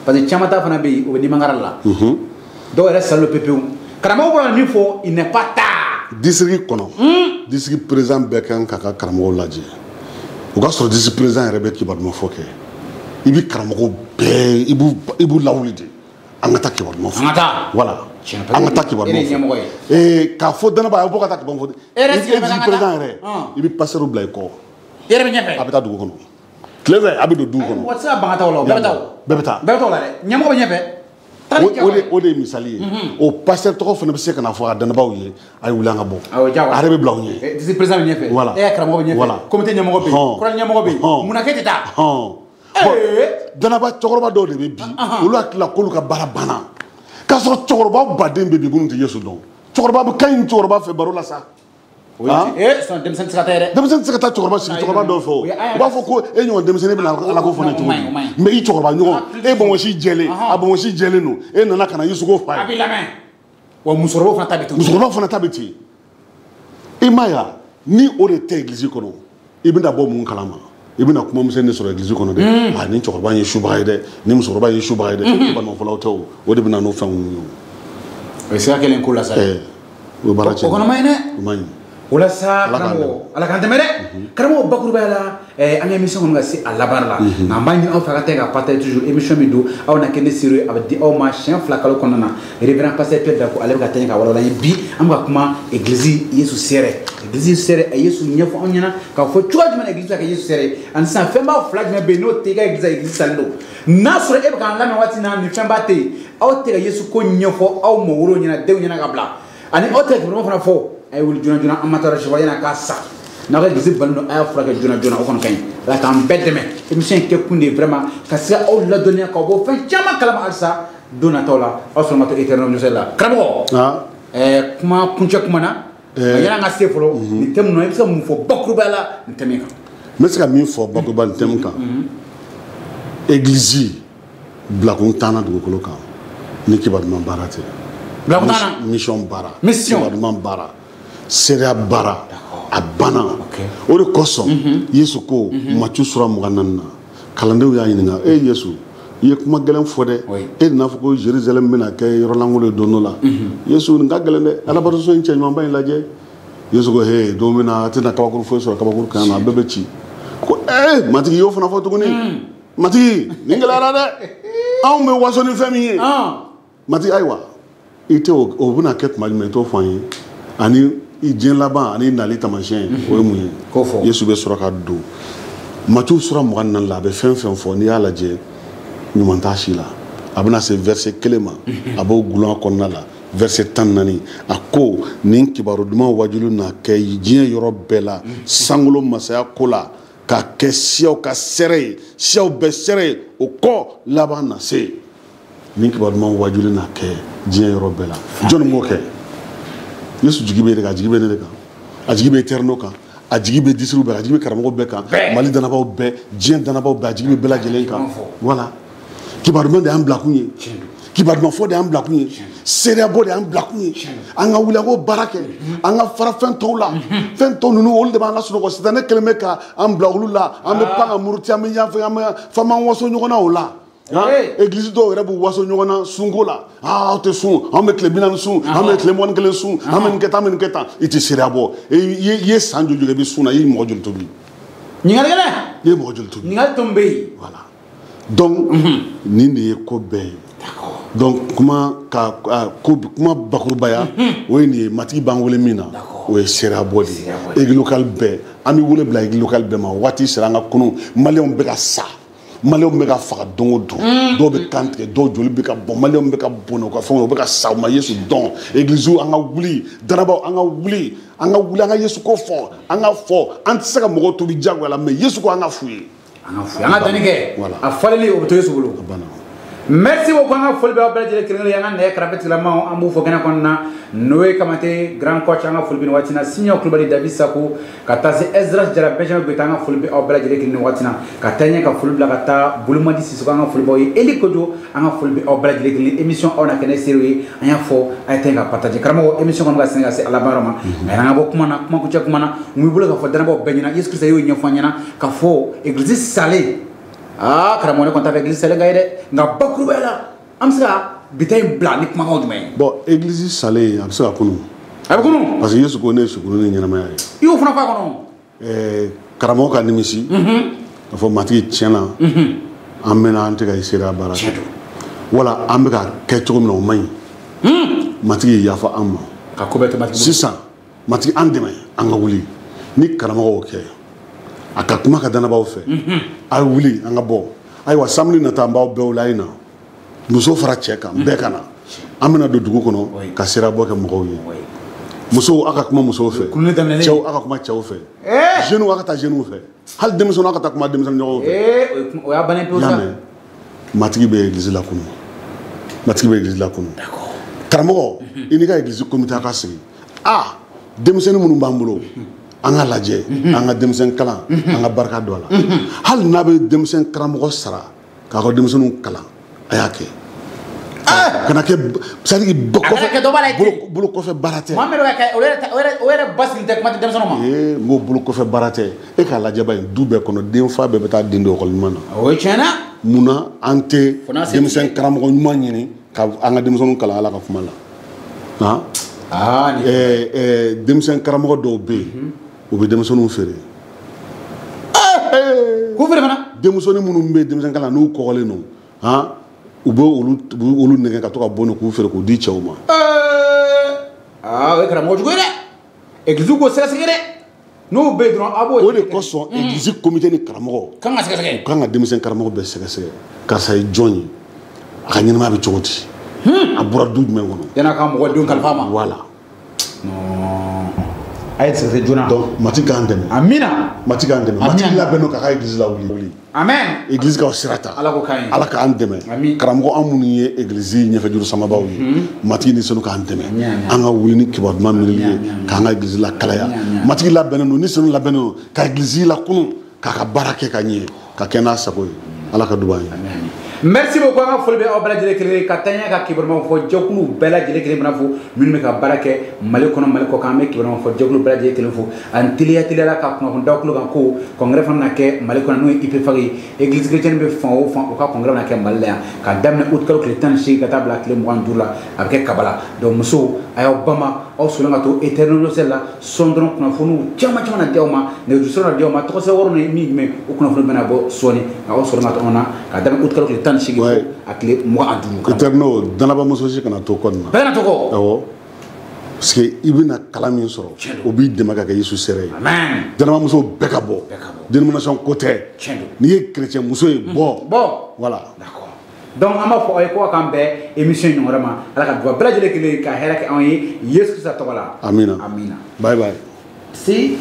parce que caman ta fana bɛ yen o bɛ nimangara la dɔw yɛrɛ salen don pepewu karamɔgɔ bɔra min fɔ il n'est pas tard district kɔnɔ district président bɛɛ kan k'a ka karamɔgɔw lajɛ o ka sɔrɔ district président yɛrɛ bɛ kibarumanfɔ kɛ i bɛ karamɔgɔ bɛɛ i b'u lawuli de an ka taa kibarumanw fɔ an ka taa voilà an ka taa kibarumanw fɔ k'a fɔ danaba a ye bɔ ka taa kibarumanw fɔ i district président yɛrɛ i bɛ pasteur bila i kɔ i yɛrɛ bɛ ɲɛfɛ a bɛ taa dugu kɔnɔ tile fɛ a bɛ don dugu kɔnɔ o tɛ se ka ban ka taa o la bɛɛ bɛ taa o la dɛ ɲɛmɔgɔ bɛ ɲɛfɛ o de ye misali ye o pasteur tɔgɔ fana bɛ se ka na fɔ a danabaw ye a ye wuli an ka bɔ a yɛrɛ bɛ bila anw ye district président bɛ ɲɛfɛ voilà e ka karamɔgɔ bɛ ɲɛfɛ comité ɲɛmɔgɔ bɛ yen kuranɛ ɲɛmɔgɔ bɛ yen munna k'e tɛ taa danaba cɛkɔrɔba dɔw de bɛ bi olu hakili la k'olu ka baara banna k'a sɔrɔ cɛkɔrɔba baden bɛ bi minnu tɛ Yesu dɔn cɛkɔrɔba bɛ ka ɲi cɛkɔrɔba fɛ baro la sa denmisɛnnin tɛ se ka taa yɛrɛ denmisɛnnin tɛ se ka taa cɛkɔrɔba sigi cɛkɔrɔba dɔw fɛ o u b'a fɔ ko e ɲɔgɔn denmisɛnnin bɛna Ala ko fɔ ne cogo di mais i cɛkɔrɔba ɲɔgɔn e bamusi jɛlen a bamusi jɛlen don e nana ka na Yesu ko f'a ye a b'i lamɛn wa musokɔrɔbaw fana ta bɛ ten musokɔrɔbaw fana ta bɛ ten i m'a ye ni o de tɛ église kɔnɔ i bɛna bɔ mun kalama i bɛna kuma misɛnnin de sɔrɔ église kɔnɔ dɛ a ni cɛkɔrɔba in ye subaga ye dɛ ni musokɔrɔba in ye subaga ye dɛ balimafɔlaw tɛ o de bɛna n'o fɛnw ye o ye sira kelen ko la sa o ye baara cɛ o kɔnɔ ma ɲi dɛ o ma ɲi walasa karamɔgɔ ala k'an dɛmɛ dɛ karamɔgɔ bakurubaya la an ka émission kɔni ka se a laban la nka an b'a ɲini aw fɛ a ka taa ka partager toujours émission min don aw na kɛ ne siro ye a bɛ di aw ma siɲɛ 2 kalo kɔnɔna na révérend pasteur Pierre Dako ale bɛ ka taa ka walawala ye bi an bɛ ka kuma église Yesu sɛrɛ église sɛrɛ a Yesu ɲɛfɔ anw ɲɛna k'a fɔ cogoya jumɛn na église bɛ ka kɛ Yesu sɛrɛ ani sisan fɛnba fila jumɛn bɛ yen n'o tɛ i ka église salen don n'a sɔrɔ e bɛ k'an lamɛn waati na nin fɛnba tɛ yen aw tɛ ka Yesu ko ɲɛfɔ aw mɔgɔwɛrɛw ɲɛna denw ɲɛna ka bila ani aw tɛ ka kibaruya fana fɔ a ye wuli joona joona an ma taa recevoir yanni a k'a sa n'aw ka église balen don a y'a furakɛ joona joona o kɔni ka ɲi ala k'an bɛɛ dɛmɛ émission in kɛ kun de ye vraiment ka se aw ladɔnniya k'aw bɔ fɛn caman kalama halisa don nataw la aw sɔrɔ ma to éternel ministère la karamɔgɔ kuma kuncɛ kuma na yanni an ka se fɔlɔ nin thème na i bɛ se ka mun fɔ bakurubaya la nin thème kan n bɛ se ka min fɔ bakuruba nin thème kan église bilakun t'an na dugukolo kan ni kibaruman baara tɛ mission baara kibaruman baara seereya baara a banna o de kosɔn yesu ko Matthieu sura 24 kalandenw y'a ɲininka yesu i ye kuma gɛlɛn fɔ dɛ e n'a fɔ ko Jérusalem bɛna kɛ yɔrɔ lankolon ye don dɔ la yesu nin ka gɛlɛn dɛ alabato in cɛ ɲumanba in lajɛ yesu ko don min na a tɛna kabakuru foyi sɔrɔ kabakuru kan na a bɛɛ bɛ ci ko matigi y'o fana fɔ tuguni matigi nin gɛlɛyara dɛ anw bɛ waso ni fɛn min ye matigi ayiwa i tɛ o bɛna kɛ tuma jumɛn i t'o fɔ an ye ani i diɲɛ laban ani nali taamasiyɛn o ye mun ye yesu bɛ sɔrɔ ka don Matthieu sura 24 la a bɛ fɛn fɛn fɔ n'i y'a lajɛ ɲuman t'a si la a bɛna se verset 1 ma a b'o gulon kɔnɔna la verset 14 a ko nin kibaru duman wajulu na kɛ diɲɛ yɔrɔ bɛɛ la sankolo masaya ko la ka kɛ siyaw ka sɛrɛ ye siyaw bɛɛ sɛrɛ ye o kɔ laban na se nin kibaru duman wajulu na kɛ diɲɛ yɔrɔ bɛɛ la jɔnni b'o kɛ yesu jigi bɛ de kan a jigi bɛ ne de kan a jigi bɛ Eterno kan a jigi bɛ disiriw bɛɛ a jigi bɛ karamɔgɔ bɛɛ kan Mali danabaw bɛɛ diɲɛ danabaw bɛɛ a jigi bɛ bɛɛ lajɛlen kan voilà kibaru duman de y'an bila kun ye kibaru duman fɔ de y'an bila kun ye seereya bɔ de y'an bila kun ye an ka wuli an k'o baara kɛ an ka fara fɛn tɔw la fɛn tɔw ninnu olu de b'an lasunɔgɔ sisan ne kelen bɛ ka an bila olu la an bɛ pan ka muruti an bɛ yanfɛ an bɛ f'an b'an waso ɲɔgɔn na o la église dɔw yɛrɛ b'u waso ɲɔgɔn na sunko la aw tɛ sun an bɛ tile 40 sun an bɛ tile 21 sun an bɛ nin kɛ tan an bɛ nin kɛ tan i tɛ seereya bɔ i ye san joli i bɛ sun na i ye mɔgɔ joli tobi ɲininkali kɛnɛ i ye mɔgɔ joli tobi ɲininkali tun bɛ yen voilà donc nin de ye ko bɛɛ ye donc kuma bakurubaya o ye nin ye matigi b'an wele min na o ye seereya bɔ de ye église locale bɛɛ an bɛ wele bila église locale bɛɛ ma waati sera an ka kunun maliyɛnw bɛ ka sa maliyɛnw bɛ ka faga don o don dɔw bɛ kan tigɛ dɔw joli bɛ ka bɔn maliyɛnw bɛ ka bɔnɛ u ka fɛnw u bɛ ka sa u ma yesu dɔn église an ka wuli danabaw an ka wuli an ka yesu ko fɔ an ka fɔ an tɛ se ka mɔgɔw tobi diyagoya la mais yesu ko an ka f'u ye an ka danni kɛ a faleli o bɛ to Yesu bolo merci beaucoup an ka foli bɛ aw bɛɛ lajɛlen kelen-kelen an ka nɛgɛ karafe tigilamaw an b'u fɔ kɛnɛ kɔnɔna na Noé Kamate grand coach an ka foli bɛ nin waati na Signor Kulibali David Sako ka taa se Ezra Jara Benjamin Goyita an ka foli bɛ aw bɛɛ lajɛlen kelen nin waati na ka taa ɲɛ ka foli bila ka taa Bolomadi Sisoko an ka foli bɛ aw ye Eli Kojo an ka foli bɛ aw bɛɛ lajɛlen kelen émission aw na kɛnɛ serew ye an y'a fɔ a ye tɛn ka partager karamɔgɔ émission kɔnɔ ka sɛnɛ ka se a laban yɔrɔ ma mais an ka bɔ kuma na kuma kuncɛ kuma na mun b'i bolo ka fɔ danabaw bɛɛ ɲɛna Yesu Kirista y'o ɲɛfɔ an ɲɛna ka fɔ église salen karamɔgɔ ne kɔni t'a fɛ église salen ka ye dɛ nka bakurubaya la an bɛ se ka bita in bila ni kumakanw jumɛn ye bon église salen a bɛ se ka kunu a bɛ kunu parce que Yesu ko ne ye sukunu ni ɲɛnamaya ye i y'o fana fɔ a kɔnɔ karamɔgɔ ka nimisi k'a fɔ matigi tiɲɛna an mɛnna an tɛ ka seereya baara kɛ wala an bɛ ka kɛ cogo min na o man ɲi matigi yafa an ma ka ko bɛɛ kɛ matigi sisan matigi an dɛmɛ an ka wuli ni karamɔgɔ y'o kɛ a ka kuma ka danabaw fɛ a ye wuli an ka bɔ ayiwa samedi nata an b'aw bɛɛ wele a ye na muso fara cɛ kan bɛɛ ka na an bɛna don dugu kɔnɔ ka seereya bɔ kɛ mɔgɔw ye musow aw ka kuma musow fɛ cɛw aw ka kuma cɛw fɛ jeunes aw ka taa jeunes fɛ hali denmisɛnninw aw ka taa kuma denmisɛnnin ɲɔgɔnw fɛ o y'a bannen pewu sa matigi bɛ église la kunu matigi bɛ église la kunu karamɔgɔ i n'i ka église comité ka sigi denmisɛnnin minnu b'an bolo an ka lajɛ an ka denmisɛnnin kalan an ka barika don a la hali n'a bɛ denmisɛnnin karamɔgɔ sara k'a ka denmisɛnninw kalan a y'a kɛ kana kɛ c'est à dire bolo kɔfɛ baara tɛ Mohamed o yɛrɛ basigi tɛ kuma tɛ denmisɛnninw ma n ko bolo kɔfɛ baara tɛ e k'a lajɛ ba ye du bɛɛ kɔnɔ den fa bɛɛ bɛ taa den don école ɲuman na o ye tiɲɛ na munna an tɛ denmisɛnnin karamɔgɔ ɲuman ɲini ka an ka denmisɛnninw kalan Ala ka kuma la denmisɛnnin karamɔgɔ dɔw bɛ yen u bɛ denmisɛnninw feere k'u feere fana denmisɛnnin minnu bɛ denmisɛnnin kalan n'u kɔgɔlen don u bɛ olu nɛgɛ ka to ka bɔ ni k'u feere k'u di cɛw ma o ye karamɔgɔ jugu ye dɛ église k'o sɛgɛsɛgɛ dɛ n'o bɛ yen dɔrɔn a b'o o de kosɔn église comité ni karamɔgɔ kan ka sɛgɛsɛgɛ u kan ka denmisɛnnin karamɔgɔ bɛɛ sɛgɛsɛgɛ karisa ye jɔn ye a ka ɲɛnamaya bɛ cogo di a bɔra du jumɛn kɔnɔ yan'a ka mɔgɔ denw kalifa ma voilà a ye sɛgɛsɛgɛ joona donc matigi k'an dɛmɛ amina matigi k'an dɛmɛ matigi labɛn n'o k'a ka église lawuli amen église k'aw sira ta ala ko k'an ye ala k'an dɛmɛ karamɔgɔ an minnu ye église ɲɛfɛjuru samabaw ye matigi ni sanu k'an dɛmɛ an ka wuli ni kibaru duman miirili ye k'an ka église lakalaya matigi labɛnnen don ni sanu labɛnnen don ka église lakunu k'a ka baara kɛ ka ɲɛ ka kɛ n'a sago ye ala ka duba an ye Merci beaucoup an ka foli bɛ aw bɛɛ lajɛlen kelen ka taa ɲɛ ka kibaruyaw fɔ jɛkulu bɛɛ lajɛlen kelen mana fɔ minnu bɛ ka baara kɛ Mali kɔnɔ Mali kɔ kan an bɛ kibaruyaw fɔ jɛkulu bɛɛ lajɛlen kelen fɔ ani teliyala ka kunnafoni d'aw tulo kan ko congrès fana bɛna kɛ Mali kɔnɔ n'o ye IPFAC ye église chrétienne bɛ fan o fan u ka congrès bɛna kɛ Mali la yan ka daminɛ août kalo tile 18 ka taa bila tile 25 la a bɛ kɛ Kabala donc musow a y'aw bama aw sɔnna ka to Eternel Hôtel la sɔn dɔrɔn kunnafoniw caman caman na di aw ma nɛgɛjurusira na di aw ma tɔgɔsɛbɛn wɛrɛw ni min jumɛn o kunnafoni bɛna bɔ sɔɔni aw sɔrɔ ka to anw na ka daminɛ août kalo tile 18 fo a tile 25 kan. Eternel dalabamuso si kana to kɔni na. Bɛɛ na to kɔ. Awɔ. Parce que i bɛna kalan min sɔrɔ o b'i dɛmɛ ka kɛ Yesu sera ye. Amen. Dalabamuso bɛɛ ka bɔ. Dénomination ko tɛ. N'i ye chrétien muso ye bɔ. Voilà. D'accord. Donc an b'a fɔ aw ye ko a k'an bɛn émission ɲɔgɔn wɛrɛ ma Ala ka dugawu bɛɛ lajɛlen kelen ka hɛrɛ kɛ anw ye Yesu Kirista tɔgɔ la. Amina. Amina. Bye bye. Si.